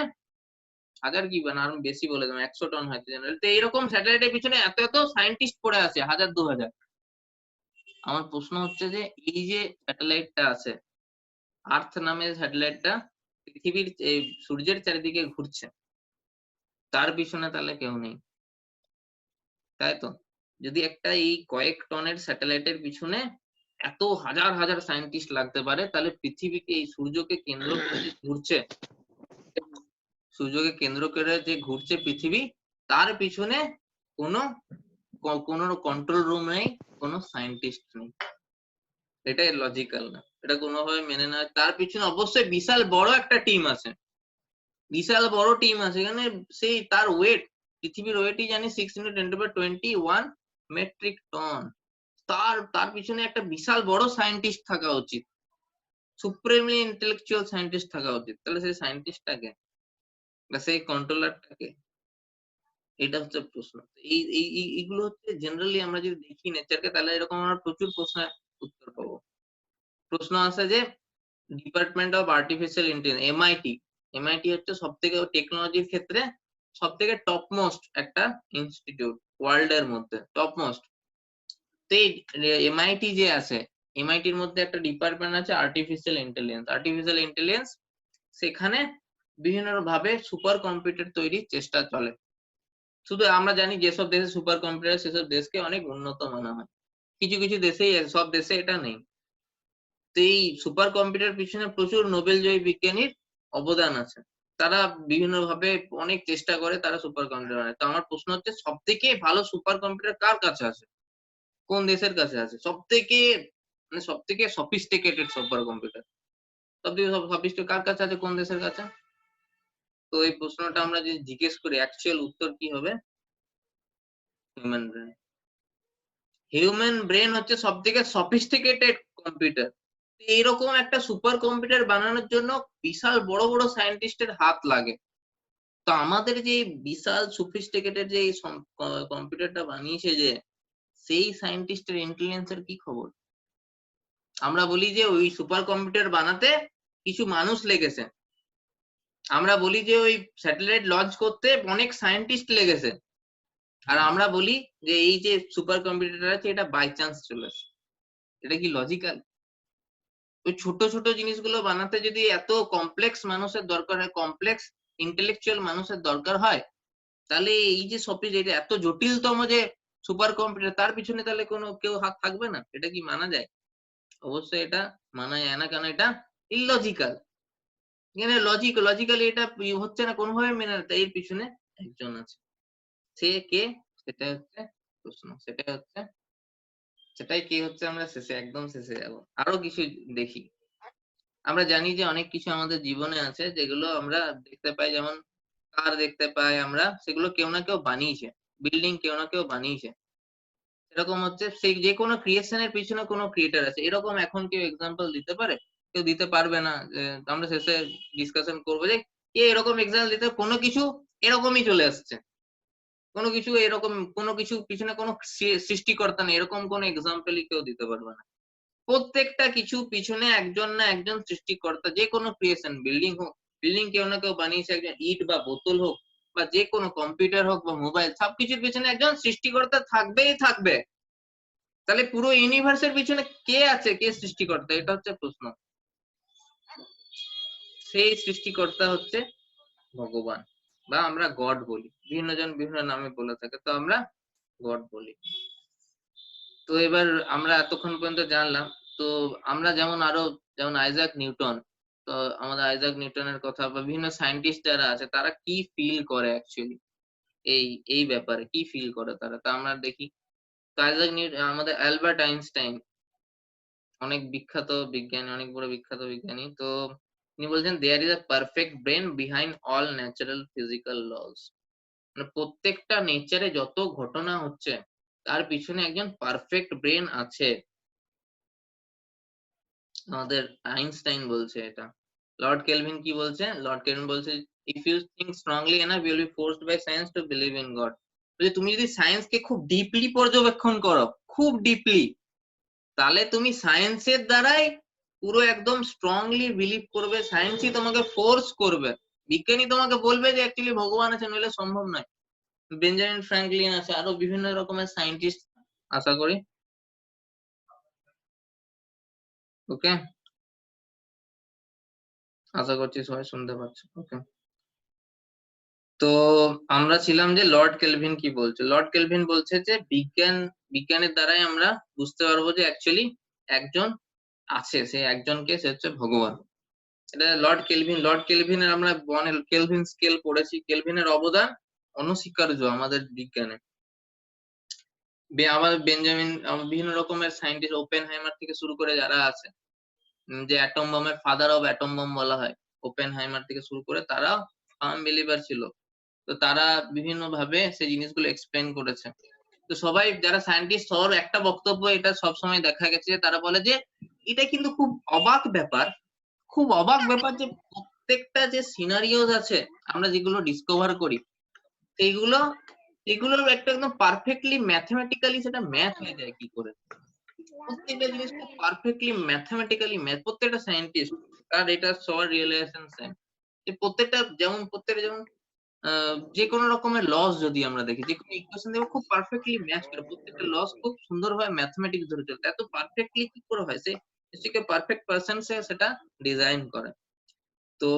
1000 কি না আরো বেশি বলে দিলাম, 100 টন হয়তো জেনারেল। তো এইরকম স্যাটেলাইটের পিছনে এত এত সায়েন্টিস্ট পড়ে আছে, 1000-2000। আমার প্রশ্ন হচ্ছে যে এই যে স্যাটেলাইটটা আছে, আর্থ নামের স্যাটেলাইটটা পৃথিবীর এই সূর্যের চারিদিকে ঘুরছে, তার পিছনে তাহলে কেউ নেই, তাই তো? যদি একটা এই কয়েক টনের স্যাটেলাইটের পিছনে এত হাজার হাজার সায়েন্টিস্ট লাগতে পারে, তাহলে পৃথিবীকে, এই সূর্যকে কেন্দ্র করে যে ঘুরছে, সূর্যকে কেন্দ্র করে যে ঘুরছে পৃথিবী, তার পিছনে কোনো কোনো কন্ট্রোল রুম নেই, কোনো সায়েন্টিস্ট নেই। এটা লজিক্যাল না, এটা কোনোভাবে মেনে নেওয়া। তার পিছনে অবশ্যই বিশাল বড় একটা টিম আছে, বিশাল বড় টিম আছে এখানে। সেই তার ওয়েট, পৃথিবীর ওয়েটই জানি 6 × 10⁻21 মেট্রিক টন। তার পিছনে একটা বিশাল বড় সায়েন্টিস্ট থাকা উচিত, সুপ্রিমলি ইন্টেলেকচুয়াল সায়েন্টিস্ট থাকা উচিত। তাহলে সেই সায়েন্টিস্টটাকে বা সেই কন্ট্রোলারটাকে, এটা হচ্ছে প্রশ্ন। এইগুলো হচ্ছে জেনারেলি আমরা যদি দেখি নেচারকে, তাহলে এরকম আমরা প্রচুর প্রশ্নের উত্তর পাবো। প্রশ্ন আছে যে department of artificial intelligence, MIT হচ্ছে সব থেকে টেকনোলজির ক্ষেত্রে সব থেকে টপমোস্ট একটা ইনস্টিটিউট ওয়ার্ল্ড এর মধ্যে, টপমোস্ট। তো এমআইটি যে আছে, এমআইটির মধ্যে একটা ডিপার্টমেন্ট আছে আর্টিফিশিয়াল ইন্টেলিজেন্স। সেখানে বিভিন্ন ভাবে সুপার কম্পিউটার তৈরির চেষ্টা চলে। শুধু আমরা জানি যেসব দেশে সুপার কম্পিউটার, সেসব দেশকে অনেক উন্নত মানা হয়, কিছু কিছু দেশেই, সব দেশে এটা নেই। তো এই সুপার কম্পিউটার পিছনে প্রচুর নোবেল জয়ী বিজ্ঞানীর অবদান আছে, তারা বিভিন্ন ভাবে অনেক চেষ্টা করে তারা সুপার কম্পিউটার বানায়। তো আমার প্রশ্ন হচ্ছে সব থেকে ভালো সুপার কম্পিউটার কার কাছে আছে, কোন দেশের কাছে আছে? সব থেকে মানে সব থেকে সফিস্টিকেটেড সুপার কম্পিউটার সব থেকে সফিস্টিকেটেড কার কাছে আছে, কোন দেশের কাছে? তো এই প্রশ্নটা আমরা যদি জিজ্ঞেস করি, অ্যাকচুয়াল উত্তর কি হবে? হিউম্যান ব্রেন হচ্ছে সব থেকে সফিস্টিকেটেড কম্পিউটার। এইরকম একটা সুপার কম্পিউটার বানানোর জন্য বিশাল বড় বড় সায়েন্টিস্টের হাত লাগে। তো আমাদের যে বিশাল সফিস্টিকেটেড যে কম্পিউটারটা বানিয়েছে, যে সেই সায়েন্টিস্টের ইন্টেলিজেন্সের কি খবর? আমরা বলি যে ওই সুপার কম্পিউটার বানাতে কিছু মানুষ লেগেছে, আমরা বলি যে ওই স্যাটেলাইট লঞ্চ করতে অনেক সায়েন্টিস্ট লেগেছে, আর আমরা বলি যে এই যে সুপার কম্পিউটার আছে এটা বাই চান্স চলেছে। এটা কি লজিক্যাল? ওই ছোট ছোট জিনিসগুলো বানাতে যদি এত কমপ্লেক্স মানুষের দরকার হয়, কমপ্লেক্স ইন্টেলেকচুয়াল মানুষের দরকার হয়, তাহলে এই যে এটা এত জটিলতম যে সুপার কম্পিউটার, তার পিছনে তাহলে কোনো কেউ হাত থাকবে না? এটা কি মানা যায়? অবশ্যই এটা মানা যায় না, কারণ এটা ইললজিক্যাল। এখানে লজিক্যালি এটা হচ্ছে না, কোনোভাবে মেনে না। এর পিছনে একজন আছে, সে কে? সেটা হচ্ছে প্রশ্ন, সেটাই কে হচ্ছে আমরা একদম শেষে যাব। আরো কিছু দেখি। আমরা জানি যে অনেক কিছু আমাদের জীবনে আছে যেগুলো আমরা দেখতে পাই, যেমন কার দেখতে পাই আমরা, সেগুলো কেউ না কেউ বানিয়েছে, বিল্ডিং কেউ না কেউ বানিয়েছে। এরকম হচ্ছে সেই যে কোনো ক্রিয়েশনের পিছনে কোনো ক্রিয়েটার আছে, এরকম এখন কেউ এক্সাম্পল দিতে পারে? কেউ দিতে পারবে না। আমরা শেষে ডিসকাশন করবো যে কে এরকম এক্সাম্পল দিতে, কোনো কিছু এরকমই চলে আসছে, কোনো কিছু এরকম, কোনো কিছু পিছনে কোনো সৃষ্টিকর্তা নেই, এরকম কোনো এক্সাম্পলই কেউ দিতে পারবে না। প্রত্যেকটা কিছু পিছনে একজন না একজন সৃষ্টিকর্তা, যে কোনো ক্রিয়েশন, বিল্ডিং হোক, বিল্ডিং কেউ না কেউ বানিয়েছে, একজন ইট বা বোতল হোক, বা যে কোনো কম্পিউটার হোক বা মোবাইল, সবকিছুর পিছনে একজন সৃষ্টিকর্তা থাকবেই থাকবে। তাহলে পুরো ইউনিভার্সের পিছনে কে আছে, কে সৃষ্টিকর্তা? এটা হচ্ছে প্রশ্ন। সেই সৃষ্টিকর্তা হচ্ছে ভগবান, বা আমরা গড বলি, বিভিন্ন জন বিভিন্ন নামে বলে থাকে, তো আমরা গড বলি। তো এবার আমরা এতক্ষণ পর্যন্ত জানলাম, তো আমরা যেমন আইজাক নিউটন, তো আমাদের আইজাক নিউটনের কথা, বা বিভিন্ন সায়েন্টিস্ট যারা আছে, তারা কি ফিল করে অ্যাকচুয়ালি এই ব্যাপারে, কি ফিল করে তারা, তা আমরা দেখি। তো আইজাক নিউটন, আমাদের অ্যালবার্ট আইনস্টাইন, অনেক বিখ্যাত বিজ্ঞানী, অনেক বড় বিখ্যাত বিজ্ঞানী। তো তিনি বলছেন there is a perfect brain behind all natural physical laws. মানে প্রত্যেকটা নেচারে যত ঘটনা হচ্ছে তার পিছনে একজন পারফেক্ট ব্রেন আছে। আমাদের আইনস্টাইন বলছে এটা। লর্ড কেলভিন কি বলছে? লর্ড কেলভিন বলছে if you think strongly enough you will be forced by science to believe in God. তুমি যদি সায়েন্সকে খুব ডিপলি পর্যবেক্ষণ করো, খুব ডিপলি, তাহলে তুমি সায়েন্সের দ্বারাই পুরো একদম স্ট্রংলি বিলিভ করবে, সায়েন্সই তোমাকে ফোর্স করবে। বিজ্ঞানী তোমাকে বলবে যে অ্যাকচুয়ালি ভগবান আছে, নইলে সম্ভব নয়। বেঞ্জামিন ফ্র্যাঙ্কলিন আছে, আরো বিভিন্ন রকমের সায়েন্টিস্ট, আশা করি। ওকে, আশা করছি সবাই শুনতে পাচ্ছ। ওকে, তো আমরা ছিলাম যে লর্ড কেলভিন কি বলছে। লর্ড কেলভিন বলছে যে বিজ্ঞানের দ্বারাই আমরা বুঝতে পারবো যে অ্যাকচুয়ালি একজন আছে, সে একজনকে, সে হচ্ছে ভগবান। এটা লর্ড কেলভিন। লর্ড কেলভিনের আমরা কেলভিন স্কেল পড়েছি। কেলভিনের অবদান অনস্বীকার্য আমাদের বিজ্ঞানে। আমাদের বেঞ্জামিন, বিভিন্ন রকমের সায়েন্টিস্ট, ওপেনহাইমার থেকে শুরু করে যারা আছে, যে অ্যাটম বমের ফাদার অফ অ্যাটম বম বলা হয়, ওপেনহাইমার থেকে শুরু করে, তারা ফার্ম বিলিভার ছিল। তো তারা বিভিন্ন ভাবে সেই জিনিসগুলো এক্সপ্লেন করেছে। তো সবাই যারা সায়েন্টিস্ট, সবার একটা বক্তব্য এটা সবসময় দেখা গেছে, তারা বলে যে এটা কিন্তু খুব অবাক ব্যাপার, খুব অবাক ব্যাপার যে প্রত্যেকটা যে সিনারিওস আছে আমরা যেগুলো ডিসকভার করি, এগুলোর একটা একদম পারফেক্টলি ম্যাথমেটিক্যালি সেটা ম্যাথ হয়ে যায় কি করে। প্রত্যেকটা জিনিস খুব পারফেক্টলি ম্যাথমেটিক্যালি ম্যাথ, প্রত্যেকটা সায়েন্টিস্ট আর এটা সবার রিয়েলাইজেশন সেম, যে প্রত্যেকটা যেমন যে কোনো রকমের লস যদি আমরা দেখি, যে কোনো ইকুয়েশন দেখো খুব পারফেক্টলি ম্যাচ করে, প্রত্যেকটা লস খুব সুন্দরভাবে ম্যাথমেটিক্স ধরে চলতে, এত পারফেক্টলি কি করে হয়, সে পারফেক্ট পারসন সেটা ডিজাইন করে। তো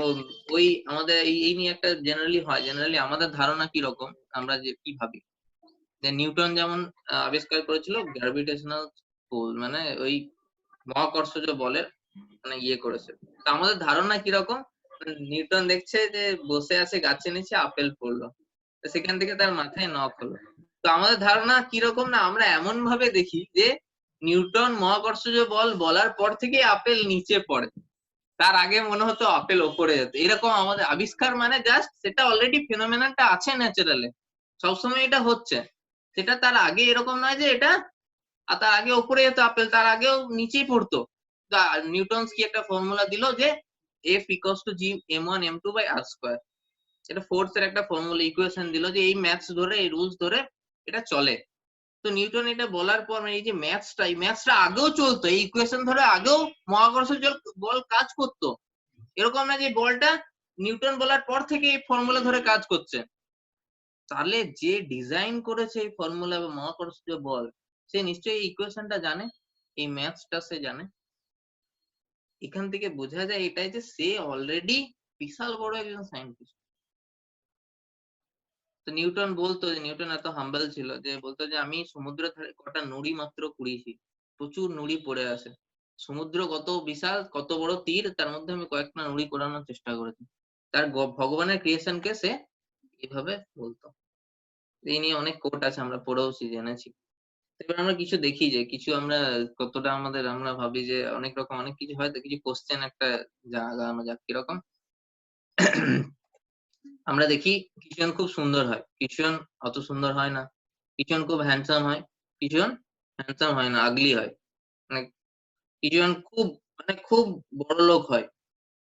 ওই আমাদের এই নিয়ে একটা জেনারেলি আমাদের ধারণা কি রকম, আমরা যে কি ভাবি, যে নিউটন যেমন আবিষ্কার করেছিল গ্র্যাভিটেশনাল পুল, মানে ওই মহাকর্ষজ বলের মানে করেছে। তো আমাদের ধারণা কিরকম, নিউটন দেখছে যে বসে আছে গাছের নিচে, আপেল পড়লো, সেখান থেকে তার মাথায় নখ হলো। তো আমাদের ধারণা কিরকম না, আমরা এমন ভাবে দেখি যে নিউটন মহাকর্ষজ বল বলার পর থেকে আপেল নিচে পড়ে, তার আগে মনে হতো আপেল ওপরে যেত। এরকম আমাদের আবিষ্কার মানে জাস্ট সেটা অলরেডি ফিনোমেননটা আছে ন্যাচারালে, সবসময় এটা হচ্ছে। সেটা তার আগে এরকম নয় যে এটা তার আগে ওপরে যেত আপেল, তার আগেও নিচেই পড়তো। নিউটনস কি একটা ফর্মুলা দিল যে F equals to G m1 m2 by r square, এটা ফোর্স এর একটা ফর্মুলা ইকুয়েশন দিল, যে এই ম্যাথস ধরে, এই রুলস ধরে এটা চলে। তো নিউটন এটা বলার পর এই যে ম্যাথসটা আগেও চলতো, এই ইকুয়েশন ধরে আগেও মহাকর্ষ বল কাজ করতো। এরকম না যে বলটা নিউটন বলার পর থেকে এই ফর্মুলা ধরে কাজ করছে। তাহলে যে ডিজাইন করেছে এই ফর্মুলা বা মহাকর্ষীয় বল, সে নিশ্চয়ই এই ইকুয়েশনটা জানে, এই ম্যাথসটা সে জানে। এখান থেকে বোঝা যায় এটাই যে সে অলরেডি বিশাল বড় একজন সায়েন্টিস্ট। তো নিউটন বলতো, যে নিউটন এত হাম্বল ছিল যে বলতো যে আমি সমুদ্রের ধারে কটা নুড়ি মাত্র কুড়িয়েছি, প্রচুর নুড়ি পড়ে আছে। সমুদ্র কত বিশাল, কত বড় তীর, তার মধ্যে আমি কয়েকটা নুড়ি কোরানোর চেষ্টা করেছি। তার ভগবানের ক্রিয়েশনকে সে এইভাবে বলতো। এই নিয়ে অনেক কোট আছে, আমরা পড়েওছি, জেনেছি। এবার আমরা কিছু দেখি যে কিছু আমরা কতটা আমরা ভাবি যে অনেক রকম অনেক কিছু হয়, তো কিছু কোশ্চেন একটা জাগানো যাক কিরকম। আমরা দেখি কিষণ খুব সুন্দর হয়, কিষণ অত সুন্দর হয় না, কিষণ খুব হ্যান্ডসাম হয়, কিষণ হ্যান্ডসাম হয় না, আগলি হয়। মানে কিষণ খুব বড় লোক হয়,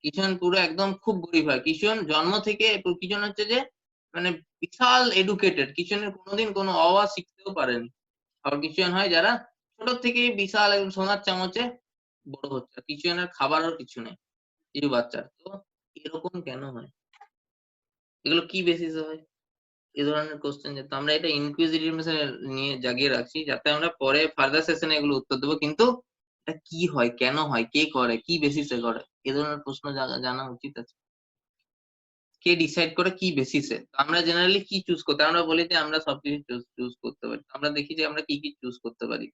কিষণ পুরো একদম খুব গরিব হয়। কিষণ জন্ম থেকে কিষণ হচ্ছে যে মানে বিশাল এডুকেটেড, কিষণের কোনোদিন কোনো অ শিখতেও পারেনি। আবার কিষণ হয় যারা ছোট থেকেই বিশাল একদম সোনার চামচে বড় হচ্ছে, কিষণের খাবারও কিছু নেই কিছু বাচ্চার। তো এরকম কেন হয়, এগুলো কি বেসিসে হয়, এই ধরনের কোশ্চেন। যেহেতু আমরা এটা ইনকুইজিটিভনেস নিয়ে জাগিয়ে রাখছি, যাতে আমরা পরে ফার্দার সেশনে এগুলো উত্তর দেবো। কিন্তু এটা কি হয়, কেন হয়, কে করে, কি বেসিসে করে, এই ধরনের প্রশ্ন জানা উচিত আছে। কে ডিসাইড করে কি বেসিসে? আমরা জেনারেলি কি চুজ করতে, আমরা বলি যে আমরা সবকিছু চুজ করতে পারি। আমরা দেখি যে আমরা কি কি চুজ করতে পারি।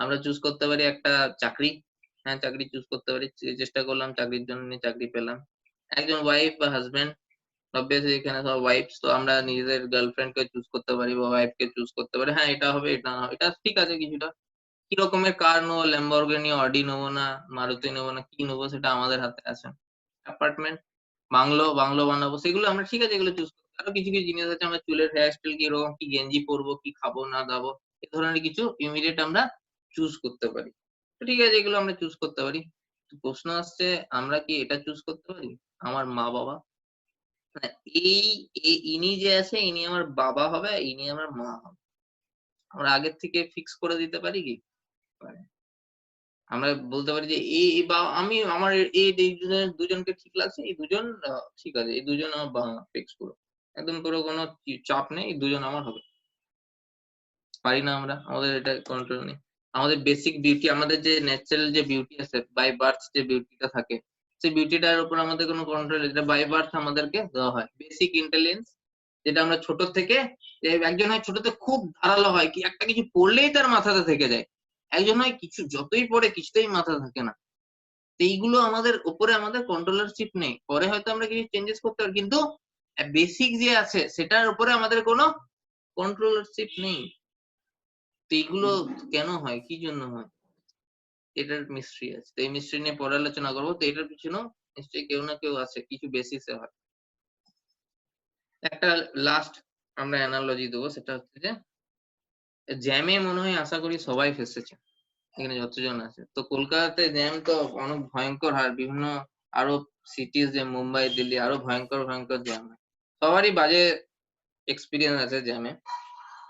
আমরা চুজ করতে পারি একটা চাকরি, হ্যাঁ চাকরি চুজ করতে পারি, চেষ্টা করলাম চাকরির জন্য, চাকরি পেলাম। একজন ওয়াইফ বা হাজবেন্ড, অবভিয়াসলি এখানে সব ওয়াইফস, তো আমরা নিজেদের গার্লফ্রেন্ড কে চুজ করতে পারি বা ওয়াইফ কে চুজ করতে পারি, হ্যাঁ এটা হবে, এটা না, এটা ঠিক আছে কিছুটা। কি রকমের কার নেবো, ল্যাম্বরগিনি, অডি নেবো না মারুতি নেবো না কি নেবো, সেটা আমাদের হাতে আছে। অ্যাপার্টমেন্ট, বাংলো বানাবো, সেগুলো আমরা ঠিক আছে, এগুলো চুজ করবো। আরো কিছু কিছু জিনিস আছে, আমরা চুলের হেয়ার স্টাইল কিরকম, কি গেঞ্জি পরবো, কি খাবো না দাবো, এ ধরনের কিছু ইমিডিয়েট আমরা চুজ করতে পারি। তো ঠিক আছে, এগুলো আমরা চুজ করতে পারি। তো প্রশ্ন আসছে, আমরা কি এটা চুজ করতে পারি? আমার মা বাবা, মানে ইনি যে আছে, ইনি আমার বাবা হবে, ইনি আমার মা হবে, আমরা আগের থেকে ফিক্স করে দিতে পারি কি? পারি। আমরা বলতে পারি যে বা আমি আমার এই দুজনকে ঠিক লাগছে, এই দুজন ঠিক আছে, এই দুজন আমার ফিক্স করো, একদম পুরো কোনো চাপ নেই, এই দুজন আমার হবে। পারি না আমরা, আমাদের এটা কন্ট্রোল নেই। আমাদের বেসিক বিউটি, আমাদের যে ন্যাচারাল যে বিউটি আছে, বাই বার্থ যে বিউটিটা থাকে, সেই বিউটিটার উপর আমাদের কোনো কন্ট্রোল, এটা বাই বার্থ আমাদেরকে দেওয়া হয়। বেসিক ইন্টেলিজেন্স, যেটা আমরা ছোট থেকে, একজন হয় ছোটতে খুব ধারালো হয়, কি একটা কিছু পড়লেই তার মাথাতে থেকে যায়, একজন হয় কিছু যতই পড়ে কিছুতেই মাথা থাকে না। এইগুলো আমাদের উপরে আমাদের কন্ট্রোলারশিপ নেই, পরে হয়তো আমরা কিছু চেঞ্জেস করতে পারি, কিন্তু বেসিক যে আছে সেটার উপরে আমাদের কোনো কন্ট্রোলারশিপ নেই। তো এইগুলো কেন হয়, কি জন্য হয়, এটার মিস্ট্রি আছে। তো এই মিস্ট্রি নিয়ে পরে আলোচনা করবো। তো এটার পিছনেও নিশ্চয়ই কেউ না কেউ আছে, কিছু বেসিসে হয়। একটা লাস্ট আমরা অ্যানালজি দেবো, সেটা হচ্ছে যে জ্যামে মনে হয় আশা করি সবাই ফেসেছে এখানে যতজন আছে। তো কলকাতাতে জ্যাম তো অনেক ভয়ঙ্কর হয়, বিভিন্ন আরো সিটিজ যে মুম্বাই দিল্লি আরো ভয়ঙ্কর ভয়ঙ্কর জ্যাম হয়, সবারই বাজে এক্সপিরিয়েন্স আছে জ্যামে।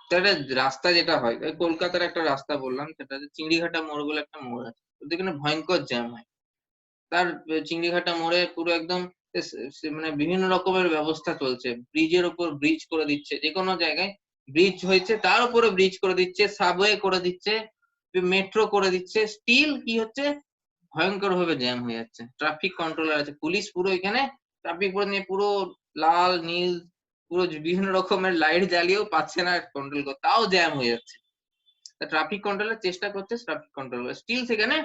তো একটা রাস্তা যেটা হয়, ওই কলকাতার একটা রাস্তা বললাম, সেটা হচ্ছে চিংড়িঘাটা মোড় বলে একটা মোড় আছে, ওখানে ভয়ঙ্কর জ্যাম হয়। তার চিংড়িঘাটা মোড়ে পুরো একদম মানে বিভিন্ন রকমের ব্যবস্থা চলছে, ব্রিজের উপর ব্রিজ করে দিচ্ছে, যে কোনো জায়গায় ব্রিজ হয়েছে তার উপরে ব্রিজ করে দিচ্ছে, সাবওয়ে করে দিচ্ছে, মেট্রো করে দিচ্ছে, স্টিল কি হচ্ছে, ভয়ঙ্কর ভাবে জ্যাম হয়ে যাচ্ছে। ট্রাফিক কন্ট্রোলার আছে, পুলিশ পুরো এখানে ট্রাফিক পুরো নিয়ে পুরো লাল নীল পুরো বিভিন্ন রকমের লাইট জ্বালিয়েও পাচ্ছে না কন্ট্রোল করতে, তাও জ্যাম হয়ে যাচ্ছে। ট্রাফিক কন্ট্রোলার চেষ্টা করছে, ট্রাফিক কন্ট্রোলার স্টিল সেখানে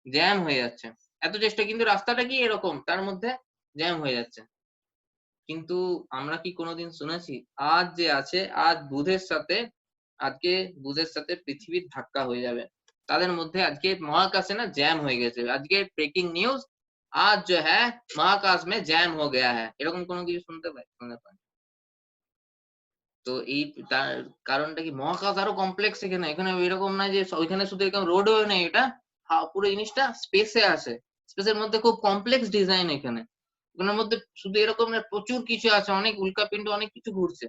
জ্যাম হয়ে যাচ্ছে, এত চেষ্টা, কিন্তু রাস্তাটা কি এরকম, তার মধ্যে জ্যাম হয়ে যাচ্ছে। কিন্তু আমরা কি কোনোদিন শুনেছি আজ যে আছে, আজকে বুধের সাথে পৃথিবীর ধাক্কা হয়ে যাবে, তাদের মধ্যে আজকে মহাকাশে না জ্যাম হয়ে গেছে, আজকে ব্রেকিং নিউজ, আজ जो है महाकाश में जैम हो गया है, এরকম কোনো কিছু শুনতে পাই? তো এই তার কারণটা কি, মহাকাশ আরো কমপ্লেক্স, এখানে এখানে এরকম না যে ওইখানে শুধু এরকম রোডওয়ে নেই, এটা পুরো জিনিসটা স্পেসে আছে, স্পেসের মধ্যে খুব কমপ্লেক্স ডিজাইন, এখানে ওখানের মধ্যে শুধু এরকম না, প্রচুর কিছু আছে, অনেক উল্কাপিন্ড অনেক কিছু ঘুরছে,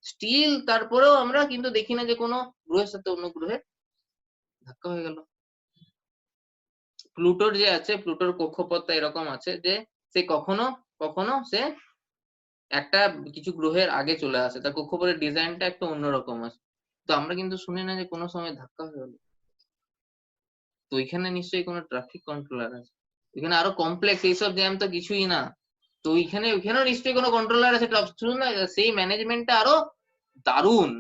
স্টিল তারপরেও আমরা কিন্তু দেখি না যে কোনো গ্রহের সাথে অন্য গ্রহে ধাক্কা হয়ে গেল। প্লুটোর যে আছে, প্লুটোর কক্ষপথটা এরকম আছে যে সে কখনো কখনো সে একটা কিছু গ্রহের আগে চলে আসে, তার কক্ষপথের ডিজাইনটা একটু অন্যরকম আছে। তো আমরা কিন্তু শুনি না যে কোনো সময় ধাক্কা হয়ে গেল। তো এখানে নিশ্চয়ই কোনো ট্রাফিক কন্ট্রোলার আছে, এখানে আরো কমপ্লেক্স, এইসব জ্যাম তো কিছুই না। তো ওইখানেও নিশ্চয়ই কোনো কন্ট্রোলার আছে, শুনুন না, সেই ম্যানেজমেন্টটা আরো দারুণ,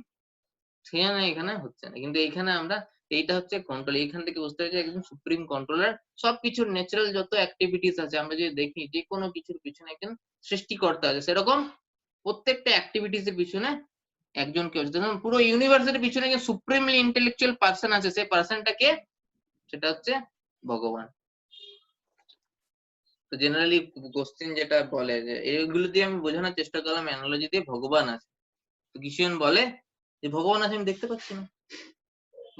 সেখানে এখানে হচ্ছে না। কিন্তু এইখানে আমরা, এইটা হচ্ছে কন্ট্রোল, এইখান থেকে বুঝতে হবে যে একদম সুপ্রিম কন্ট্রোলার, সবকিছুর ন্যাচারাল যত অ্যাক্টিভিটিস আছে, আমরা যদি দেখি যে কোনো কিছুর পিছনে একজন সৃষ্টিকর্তা আছে, সেরকম প্রত্যেকটা অ্যাক্টিভিটিস এর পিছনে একজন কেউ আছে। ধরুন পুরো ইউনিভার্সের পিছনে একজন সুপ্রিমলি ইন্টেলেকচুয়াল পার্সন আছে, সেই পার্সনটাকে, সেটা হচ্ছে ভগবান। তো জেনারেলি কোশ্চেন যেটা বলে যে এইগুলো দিয়ে আমি বোঝানোর চেষ্টা করলাম অ্যানালজি দিয়ে, ভগবান আছে। তো কিছুজন বলে যে ভগবান আছে আমি দেখতে পাচ্ছি না,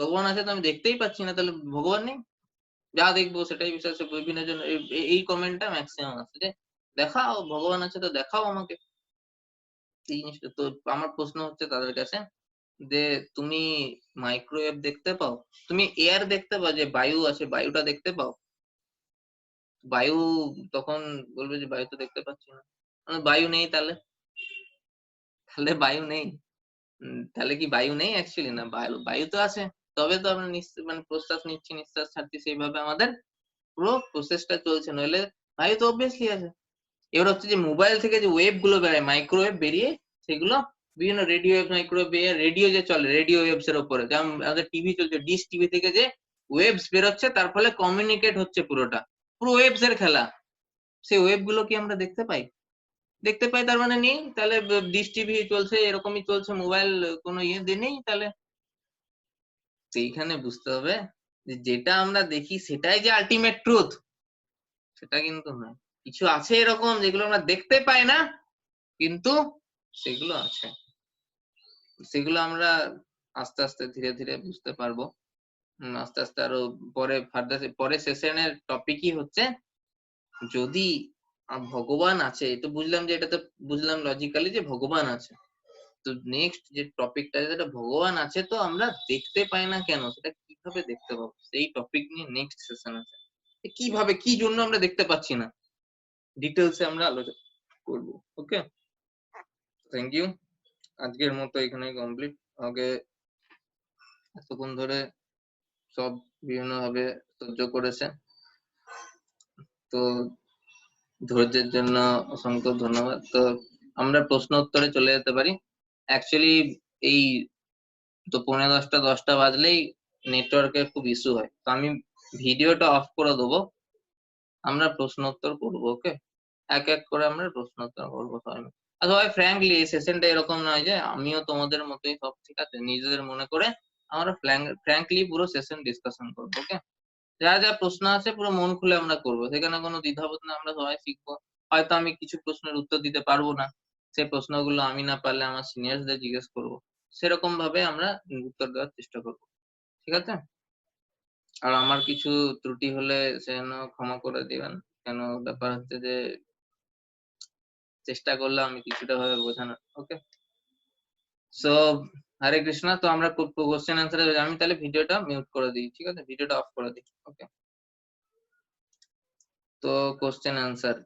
ভগবান আছে তো আমি দেখতেই পাচ্ছি না, তাহলে ভগবান নেই, যা দেখবো সেটাই বিশ্বাস। বিভিন্ন জন এই কমেন্টটা ম্যাক্সিমাম আছে যে দেখাও ভগবান আছে তো দেখাও আমাকে। এই জিনিসটা তো আমার প্রশ্ন হচ্ছে তাদের কাছে যে তুমি মাইক্রোওয়েভ দেখতে পাও, তুমি এয়ার দেখতে পাও, যে বায়ু আছে বায়ুটা দেখতে পাও? বায়ু তখন বলবে যে বায়ু তো দেখতে পাচ্ছি না, বায়ু নেই, তাহলে তাহলে বায়ু নেই, তাহলে কি বায়ু নেই অ্যাকচুয়ালি? না, বায়ু তো আছে, তবে তো আমরা মানে প্রশ্বাস নিচ্ছি নিঃশ্বাস ছাড়ছি, সেইভাবে আমাদের পুরো প্রসেসটা চলছে, নইলে বায়ু তো অবভিয়াসলি আছে। এবার হচ্ছে যে মোবাইল থেকে যে ওয়েভ গুলো বেরোয়, মাইক্রোওয়েভ বেরিয়ে, সেগুলো বিভিন্ন রেডিও ওয়েভ, মাইক্রোওয়েভ বেরিয়ে, রেডিও যে চলে রেডিও ওয়েভস এর উপরে, যেমন আমাদের টিভি চলছে, ডিশ টিভি থেকে যে ওয়েভস বেরোচ্ছে, তার ফলে কমিউনিকেট হচ্ছে, পুরোটা পুরো ওয়েভস এর খেলা। সেই ওয়েভ গুলো কি আমরা দেখতে পাই? দেখতে পাই, তার মানে নেই, তাহলে ডিশ টিভি চলছে, এরকমই চলছে, মোবাইল কোনো ইয়ে দিয়ে নেই, তাহলে এইখানে বুঝতে হবে যেটা আমরা দেখি সেটাই যে আলটিমেট ট্রুথ সেটা কিন্তু নয়। কিছু আছে এরকম যেগুলো আমরা দেখতে পাই না, কিন্তু সেগুলো আছে। সেগুলো আমরা আস্তে আস্তে ধীরে ধীরে বুঝতে পারবো। আস্তে আস্তে আরো পরে সেশনের টপিকই হচ্ছে যদি ভগবান আছে, তো বুঝলাম যে এটা তো বুঝলাম লজিক্যালি যে ভগবান আছে। তো নেক্সট যে টপিকটা যেটা ভগবান আছে তো আমরা দেখতে পাই না কেন, সেটা কিভাবে দেখতে পাবো, সেই টপিক নিয়ে নেক্সট সেশন আছে। কিভাবে, কি জন্য আমরা দেখতে পাচ্ছি না, ডিটেলসে আমরা আলোচনা করব। ওকে, থ্যাংক ইউ। আজকের মতো এখানেই কমপ্লিট। আমাকে এতক্ষণ ধরে সব বিভিন্ন ভাবে সহ্য করেছে, তো ধৈর্যের জন্য অসংখ্য ধন্যবাদ। তো আমরা প্রশ্ন উত্তরে চলে যেতে পারি। অ্যাকচুয়ালি এই তো 10:45 বাজলেই নেটওয়ার্কের খুব ইস্যু হয়, তো আমি ভিডিওটা অফ করে দেবো, আমরা প্রশ্ন উত্তর করবো। ওকে, এক এক করে আমরা প্রশ্ন উত্তর করবো সবাই। আর সবাই ফ্র্যাঙ্কলি, এই সেশনটা এরকম নয় যে আমিও তোমাদের মতোই সব ঠিক আছে নিজেদের মনে করে, আমরা ফ্র্যাঙ্কলি পুরো সেশন ডিসকাশন করবো। ওকে, যা যা প্রশ্ন আছে পুরো মন খুলে আমরা করবো, সেখানে কোনো দ্বিধাবোধ না, আমরা সবাই শিখবো। হয়তো আমি কিছু প্রশ্নের উত্তর দিতে পারবো না, সেই প্রশ্নগুলো আমি না পারলে আমার সিনিয়রদের জিজ্ঞেস করবো, সেরকম ভাবে আমরা উত্তর দেওয়ার চেষ্টা করবো। ঠিক আছে? আর আমার কিছু ত্রুটি হলে সেজন্য ক্ষমা করে দিবেন, কেন ব্যাপার হচ্ছে যে চেষ্টা করলাম আমি কিছুটা ভাবে বোঝানোর। ওকে, সো হরে কৃষ্ণ। তো আমরা কোশ্চেন অ্যান্সারে আমি তাহলে ভিডিওটা মিউট করে দিই, ঠিক আছে, ভিডিওটা অফ করে দিই। ওকে, তো কোশ্চেন অ্যান্সার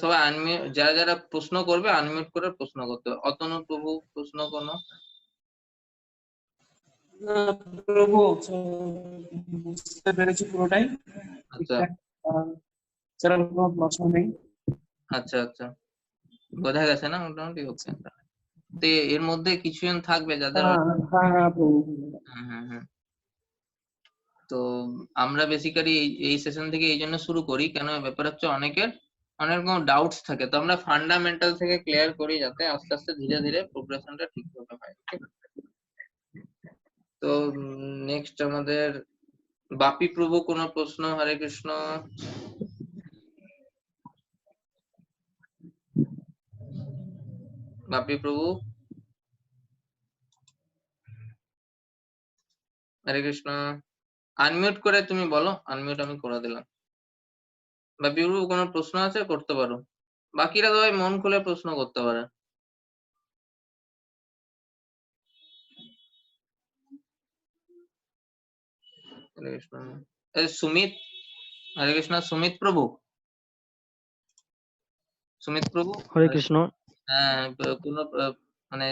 সবাই আনমিউট, যারা যারা প্রশ্ন করবে আনমিউট করে প্রশ্ন করতে হবে। অতনু প্রভু প্রশ্ন কোনো? না প্রভু, বুঝতে পেরেছি পুরোটাই আচ্ছা ঠিকঠাক। সেরকম কোনো প্রশ্ন নেই। আচ্ছা আচ্ছা, বোঝা গেছে না মোটামুটি? ওকে, তো এর মধ্যে কিছুজন থাকবে যাদের হ্যাঁ হ্যাঁ হ্যাঁ প্রভু। হুম। তো আমরা বেসিক্যালি এই সেশন থেকে এই জন্য শুরু করি, কেন ব্যাপার হচ্ছে অনেকের অনেক রকম ডাউটস থাকে, তো আমরা ফান্ডামেন্টাল থেকে ক্লিয়ার করি যাতে আস্তে আস্তে ধীরে ধীরে প্রোগ্রেশনটা ঠিকভাবে হয়। তো নেক্সট আমাদের বাপি প্রভু কোনো প্রশ্ন? হরে কৃষ্ণ। বাপি প্রভু, হরে কৃষ্ণ। আনমিউট করে তুমি বলো, আনমিউট আমি করে দিলাম। বাপি প্রভু কোনো প্রশ্ন আছে, করতে পারো। বাকিরা সবাই মন খুলে প্রশ্ন করতে পারে। হরে কৃষ্ণ। সুমিত, হরে কৃষ্ণ। সুমিত প্রভু, সুমিত প্রভু। হরে কৃষ্ণ। হ্যাঁ, কোনো মানে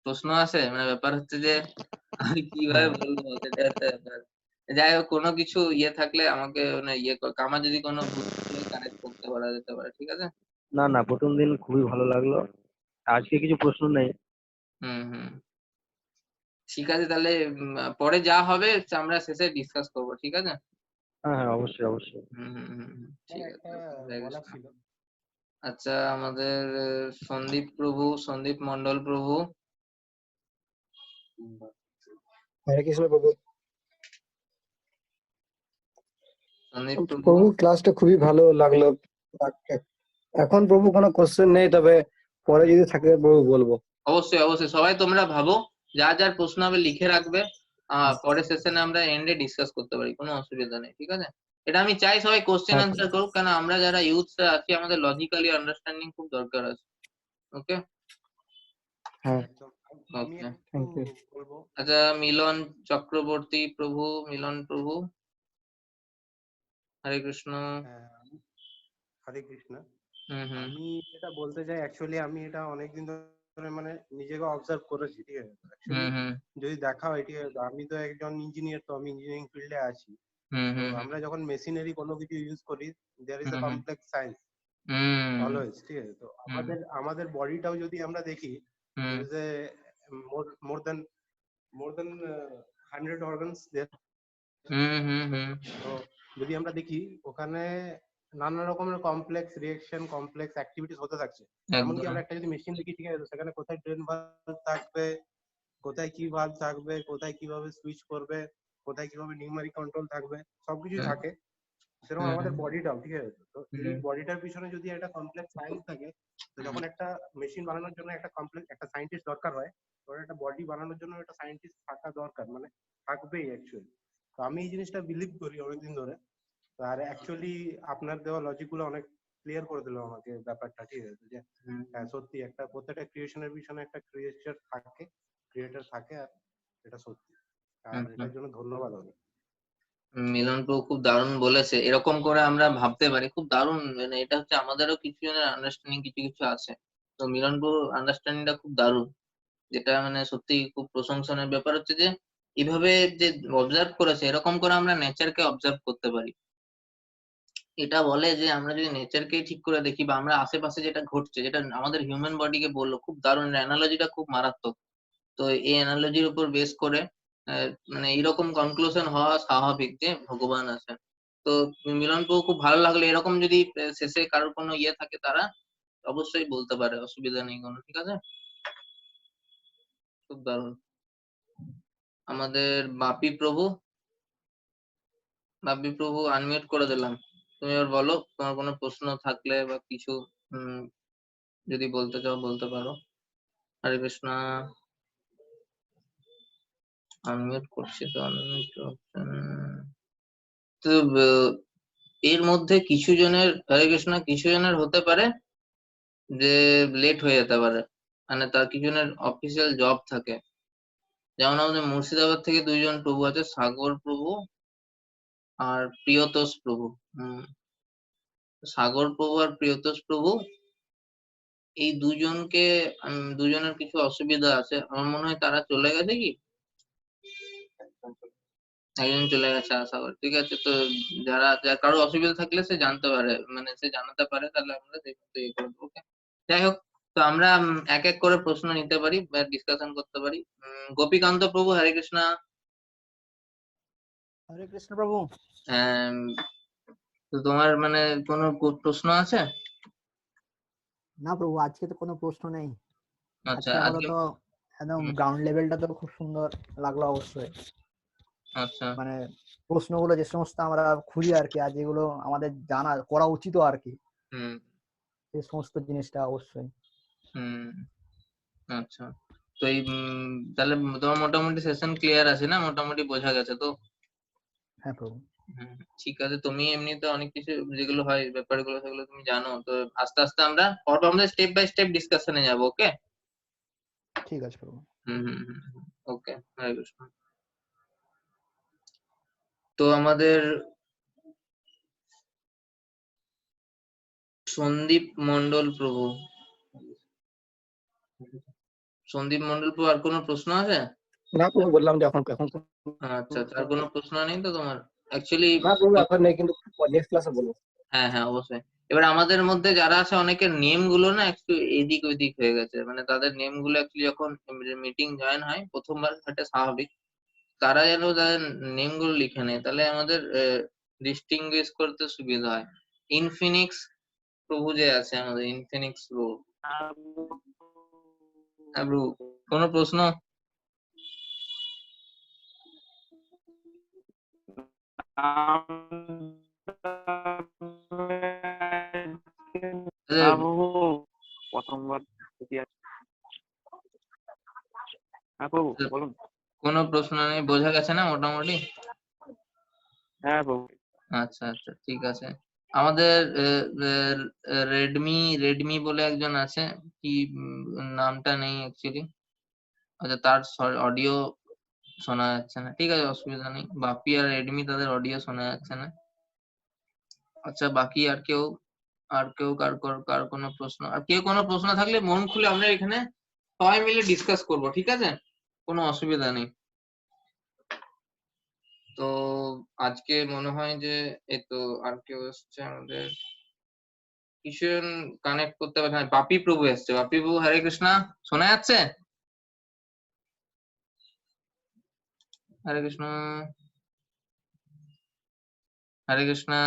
প্রশ্ন আছে? মানে ব্যাপার হচ্ছে যে আমি কিভাবে বলবো, সেটা একটা ব্যাপার। যাই হোক, কোনো কিছু ইয়ে থাকলে আমাকে মানে আমার যদি কোনো কানেক্ট করতে পারা যেতে পারে, ঠিক আছে? না না, প্রথম দিন খুবই ভালো লাগলো। আজকে কিছু প্রশ্ন নেই। হুম, ঠিক আছে তাহলে। পরে যা হবে আমরা শেষে ডিসকাস করবো, ঠিক আছে? হ্যাঁ হ্যাঁ, অবশ্যই অবশ্যই। ঠিক আছে। হরে বলার কৃষ্ণ। ছিল। আচ্ছা, আমাদের সন্দীপ মন্ডল প্রভু। হরে কৃষ্ণ প্রভু। সন্দীপ প্রভু, প্রভু ক্লাসটা খুবই ভালো লাগলো। এখন প্রভু কোনো কোশ্চেন নেই, তবে পরে যদি থাকে প্রভু বলবো। অবশ্যই অবশ্যই সবাই তোমরা ভাবো, যার প্রশ্ন হবে লিখে রাখবে, পরের সেশনে আমরা এন্ডে ডিসকাস করতে পারি, কোনো অসুবিধা নেই, ঠিক আছে? এটা আমি চাই সবাই কোশ্চেন আচ্ছা। আনসার করুক, কেন আমরা যারা ইউথরা আছি আমাদের লজিক্যালি আন্ডারস্ট্যান্ডিং খুব দরকার আছে। ওকে, হ্যাঁ, আমি ওকে। Thank you. বলবো। আচ্ছা, মিলন চক্রবর্তী প্রভু, মিলন প্রভু, হরে কৃষ্ণ। হরে কৃষ্ণ। হুম। আমি যেটা বলতে চাই, অ্যাকচুয়ালি আমি এটা অনেকদিন ধরে মানে নিজেকে অবজার্ভ করেছি, ঠিক আছে? অ্যাকচুয়ালি হুম যদি দেখা হয়, ঠিক আছে, আমি তো একজন ইঞ্জিনিয়ার, তো আমি ইঞ্জিনিয়ারিং ফিল্ডে আছি। তো হুম আমরা যখন মেশিনারি কোনো কিছু ইউজ করি, there is a hmm complex science hmm always, ঠিক আছে? তো আমাদের বডিটাও যদি আমরা দেখি, হুম there is a more than 100 organs there. হুম তো যদি আমরা দেখি, ওখানে নানা রকমের কমপ্লেক্স রিঅ্যাকশন, কমপ্লেক্স অ্যাক্টিভিটিস হতে থাকছে। এমনকি একদম। আমরা একটা যদি মেশিন দেখি, ঠিক আছে, তো সেখানে কোথায় ড্রেন ভালভ থাকবে, কোথায় কি ভালভ থাকবে, কোথায় কিভাবে সুইচ করবে, কোথায় কিভাবে নিউমারিক কন্ট্রোল থাকবে, সবকিছুই হুম থাকে। সেরকম হুম আমাদের বডিটাও, ঠিক আছে? তো এই হুম বডিটার পিছনে যদি একটা কমপ্লেক্স সায়েন্স থাকে, তো যখন একটা মেশিন বানানোর জন্য একটা কমপ্লেক্স একটা সায়েন্টিস্ট দরকার হয়, তখন একটা বডি বানানোর জন্য একটা সায়েন্টিস্ট থাকা দরকার, মানে থাকবেই অ্যাকচুয়ালি। তো আমি এই জিনিসটা বিলিভ করি অনেকদিন ধরে। আর অ্যাকচুয়ালি আপনার দেওয়া লজিক গুলো অনেক ক্লিয়ার করে দিল আমাকে ব্যাপারটা, ঠিক আছে? যে হুম হ্যাঁ, সত্যি একটা প্রত্যেকটা ক্রিয়েশনের পিছনে একটা ক্রিয়েটর থাকে, আর এটা সত্যি। আর হুম হুম। এটার জন্য ধন্যবাদ অনেক। মিলন প্রভু খুব দারুণ বলেছে, এরকম করে আমরা ভাবতে পারি, খুব দারুণ। মানে এটা হচ্ছে আমাদেরও কিছু জনের আন্ডারস্ট্যান্ডিং কিছু কিছু আছে। তো মিলন প্রভুর আন্ডারস্ট্যান্ডিংটা খুব দারুণ, যেটা মানে সত্যি খুব প্রশংসনের ব্যাপার হচ্ছে যে এভাবে যে অবজার্ভ করেছে, এরকম করে আমরা নেচারকে অবজার্ভ করতে পারি। এটা বলে যে আমরা যদি নেচারকে ঠিক করে দেখি, বা আমরা আশেপাশে যেটা ঘটছে, যেটা আমাদের হিউম্যান বডিকে বললো, খুব দারুণ অ্যানালজিটা, খুব মারাত্মক। তো এই অ্যানালজির উপর বেস করে মানে এরকম কনক্লুশন হওয়া স্বাভাবিক যে ভগবান আছেন। তো মিলন প্রভু খুব ভালো লাগলো, এরকম যদি শেষে কারোর কোনো ইয়ে থাকে তারা অবশ্যই বলতে পারে, অসুবিধা নেই কোনো, ঠিক আছে? খুব দারুণ। আমাদের বাপি প্রভু আনমিউট করে দিলাম, তুমি এবার বলো তোমার কোনো প্রশ্ন থাকলে বা কিছু উম যদি বলতে চাও বলতে পারো। হরে কৃষ্ণা। আনমিউট করছি তো, আনমিউট তো এর মধ্যে কিছু জনের, হরে কৃষ্ণ, কিছু জনের হতে পারে যে লেট হয়ে যেতে পারে, মানে তার কিছু জনের অফিসিয়াল জব থাকে। যেমন আমাদের মুর্শিদাবাদ থেকে দুইজন প্রভু আছে, সাগর প্রভু আর প্রিয়তোষ প্রভু। সাগর প্রভু আর প্রিয়তোষ প্রভু, এই দুজনকে দুজনের কিছু অসুবিধা আছে, আমার মনে হয় তারা চলে গেছে কি, একজন চলে গেছে, আশা করি। ঠিক আছে, তো যার কারো অসুবিধা থাকলে সে জানতে পারে, মানে সে জানাতে পারে, তাহলে আমরা দেখতে ইয়ে করবো। ওকে, যাই হোক। তো আমরা এক এক করে প্রশ্ন নিতে পারি বা ডিসকাশন করতে পারি। গোপীকান্ত প্রভু, হরে কৃষ্ণা। হরে কৃষ্ণ প্রভু। আম, তো তোমার মানে কোনো প্রশ্ন আছে? না প্রভু, আজকে তো কোনো প্রশ্ন নেই। আচ্ছা, আজকে আজকে আপাতত একদম গ্রাউন্ড লেভেলটা তো খুব সুন্দর লাগলো অবশ্যই। আচ্ছা। মানে প্রশ্নগুলো যে সমস্ত আমরা খুঁজি আর কি, আর যেগুলো আমাদের জানা করা উচিত আর কি, হুম সেই সমস্ত জিনিসটা অবশ্যই। হুম। আচ্ছা, তো এই তাহলে তোমার মোটামুটি সেশন ক্লিয়ার আছে না, মোটামুটি বোঝা গেছে তো? হ্যাঁ প্রভু। ঠিক আছে, তুমি এমনিতে অনেক কিছু যেগুলো হয় ব্যাপারগুলো সেগুলো তুমি জানো তো। আস্তে আস্তে আমরা পরপর আমাদের স্টেপ বাই স্টেপ ডিসকাশনে যাবো। ওকে। ঠিক আছে প্রভু। ওকে, হরে কৃষ্ণ। তো আমাদের সন্দীপ মন্ডল প্রভু, আর কোনো প্রশ্ন আছে? না প্রভু, বললাম যে এখন এখন আচ্ছা আচ্ছা, আর কোনো প্রশ্ন নেই তো তোমার অ্যাকচুয়ালি? না প্রভু, এখন নেই, কিন্তু নেক্সট ক্লাসে বলবো। হ্যাঁ হ্যাঁ, অবশ্যই। এবার আমাদের মধ্যে যারা আছে, অনেকের নেম গুলো না একটু এদিক ওইদিক হয়ে গেছে, মানে তাদের নেম গুলো অ্যাকচুয়ালি যখন মিটিং জয়েন হয় প্রথমবার, সেটা স্বাভাবিক। তারা যেন তাদের নেম গুলো লিখে নেয়, তাহলে আমাদের ডিস্টিংগুইশ করতে সুবিধা হয়। ইনফিনিক্স প্রভু যে আছে, আমাদের ইনফিনিক্স প্রভু। হ্যাঁ প্রভু, কোনো প্রশ্ন? হ্যাঁ প্রভু, প্রথমবার ছুটি আছে। হ্যাঁ প্রভু বলুন। কোনো প্রশ্ন নেই, বোঝা গেছে না মোটামুটি? হ্যাঁ প্রভু। আচ্ছা আচ্ছা, ঠিক আছে। আমাদের রেডমি বলে একজন আছে, কি নামটা নেই অ্যাকচুয়ালি। আচ্ছা, তার অডিও শোনা যাচ্ছে না, ঠিক আছে, অসুবিধা নেই। বাপি আর রেডমি, তাদের অডিও শোনা যাচ্ছে না। আচ্ছা, বাকি আর কেউ কার কোনো প্রশ্ন, আর কেউ কোনো প্রশ্ন থাকলে মন খুলে আমরা এখানে সবাই মিলে ডিসকাস করব, ঠিক আছে? কোনো অসুবিধা নেই। তো আজকে মনে হয় যে এই তো আর কেউ এসছে আমাদের, কিষণ কানেক্ট করতে পারে। হ্যাঁ, বাপি প্রভু এসছে। বাপি প্রভু, হরে কৃষ্ণা, শোনা যাচ্ছে? হরে কৃষ্ণ, হরে কৃষ্ণা,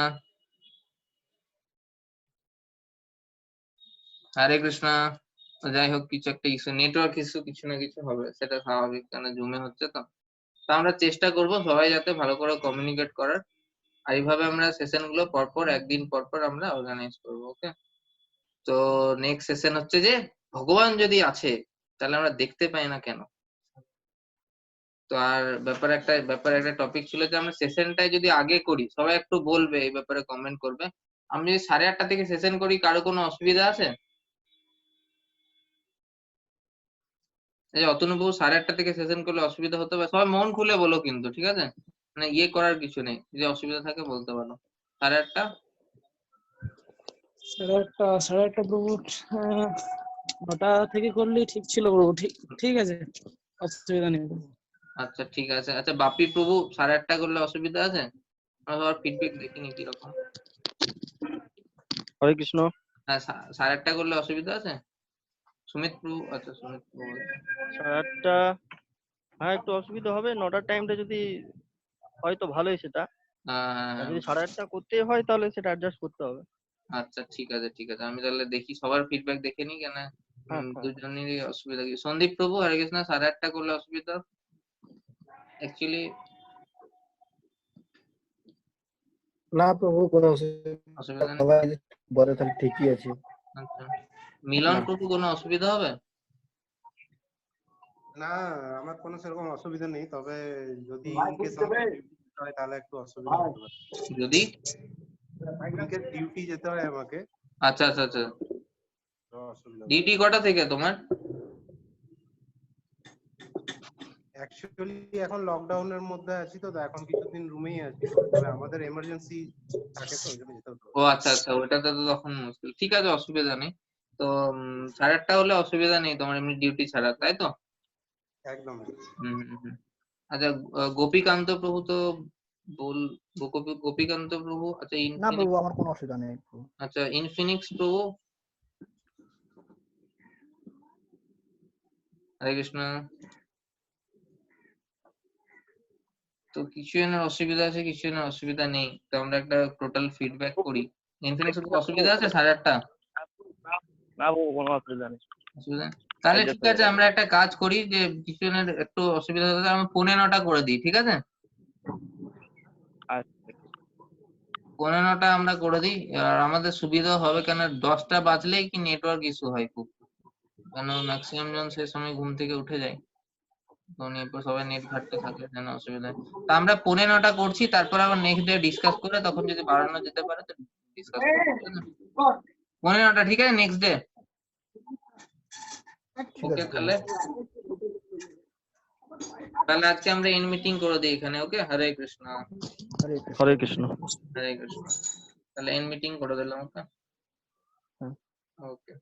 হরে কৃষ্ণা। যাই হোক কিছু একটা ইস্যু, নেটওয়ার্ক ইস্যু কিছু না কিছু হবে, সেটা স্বাভাবিক, কারণ জুমে হচ্ছে তো। তো আমরা চেষ্টা করব সবাই যাতে ভালো করে কমিউনিকেট করার, আর এইভাবে আমরা সেশন গুলো পরপর একদিন পরপর আমরা অর্গানাইজ করবো। ওকে, তো নেক্সট সেশন হচ্ছে যে ভগবান যদি আছে তাহলে আমরা দেখতে পাই না কেন। তো আর ব্যাপার একটা টপিক ছিল যে আমরা সেশনটাই যদি আগে করি, সবাই একটু বলবে এই ব্যাপারে, কমেন্ট করবে। আমি যদি 8:30 থেকে সেশন করি, কারো কোনো অসুবিধা আছে? এই যে অতনুবাবু 8:30 থেকে সেশন করলে অসুবিধা হতে পারে, সবাই মন খুলে বলো কিন্তু, ঠিক আছে? মানে ইয়ে করার কিছু নেই, যদি অসুবিধা থাকে বলতে পারো। 8:30? 8:30 প্রভু, 9টা থেকে করলেই ঠিক ছিল প্রভু। ঠিক আছে, অসুবিধা নেই। আচ্ছা ঠিক আছে। আচ্ছা বাপি প্রভু 8:30 করলে অসুবিধা আছে? আমরা সবার ফিডব্যাক দেখিনি কিরকম। হরে কৃষ্ণ। হ্যাঁ 8:30 করলে অসুবিধা আছে? সুমিত প্রভু, আচ্ছা সুমিত প্রভু, 8টা, হ্যাঁ একটু অসুবিধা হবে। 9টার টাইমটা যদি হয় তো ভালোই সেটা, আর যদি 8:30 করতেই হয় তাহলে সেটা অ্যাডজাস্ট করতে হবে। আচ্ছা ঠিক আছে ঠিক আছে, আমি তাহলে দেখি সবার ফিডব্যাক দেখে নিই, কেন দুজনেরই অসুবিধা কি। সন্দীপ প্রভু হরে কৃষ্ণ, 8:30 করলে অসুবিধা অ্যাকচুয়ালি? না প্রভু, কোনো অসুবিধা নেই। সবাই বলে তাহলে ঠিকই আছে। আচ্ছা মিলন প্রভু কোনো অসুবিধা হবে? না, আমার কোনো সেরকম অসুবিধা নেই, তবে যদি ইনকেস আমাকে ডিউটি যেতে হয় তাহলে একটু অসুবিধা হতে পারে। যদি ইনকেস ডিউটি যেতে হয় আমাকে, আচ্ছা আচ্ছা আচ্ছা, তো অসুবিধা হবে। ডিউটি কটা থেকে তোমার? অ্যাকচুয়ালি এখন লকডাউনের মধ্যে আছি, তো এখন কিছুদিন রুমেই আছি, তবে আমাদের এমার্জেন্সি থাকে তো ওই জন্য যেতে হতো। ও আচ্ছা আচ্ছা, ওইটাতে তো তখন মুশকিল। ঠিক আছে অসুবিধা নেই। তো 8:30 হলে অসুবিধা নেই তোমার এমনি ডিউটি ছাড়া, তাই তো? একদম। আচ্ছা গোপীকান্ত প্রভু তো বল, গোপীকান্ত প্রভু, আচ্ছা না প্রভু, আমার কোনো অসুবিধা নেই প্রভু। আচ্ছা ইনফিনিক্স প্রভু হরে কৃষ্ণ। তো কিছু জনের অসুবিধা আছে, কিছু জনের অসুবিধা নেই, তো আমরা একটা টোটাল ফিডব্যাক করি। ইনফিনিক্স অসুবিধা আছে 8:30? না বাবু, কোনো অসুবিধা নেই। অসুবিধা নেই। তাহলে ঠিক আছে, আমরা একটা কাজ করি যে কিছু জনের একটু অসুবিধা হলে আমরা 9:45 করে দিই, ঠিক আছে? 9:45 আমরা করে দিই, আর আমাদের সুবিধা হবে, কেন 10টা বাজলেই কি নেটওয়ার্ক ইস্যু হয় খুব, কেন ম্যাক্সিমাম জন সেই সময় ঘুম থেকে উঠে যায়, তো এরপর সবাই নেট ঘাটতে থাকে, যেন অসুবিধা। তা আমরা 9:45 করছি, তারপর আবার নেক্সট ডে ডিসকাস করে তখন যদি বাড়ানো যেতে পারে তো ডিসকাস করবো, ঠিক আছে? 9:45 ঠিক আছে নেক্সট ডে। ওকে তাহলে আজকে আমরা এন্ড মিটিং করে দিই এখানে। ওকে, হরে কৃষ্ণ। হরে কৃষ্ণ। হরে কৃষ্ণ। তাহলে এন্ড মিটিং করে দিলাম। ওকে ওকে।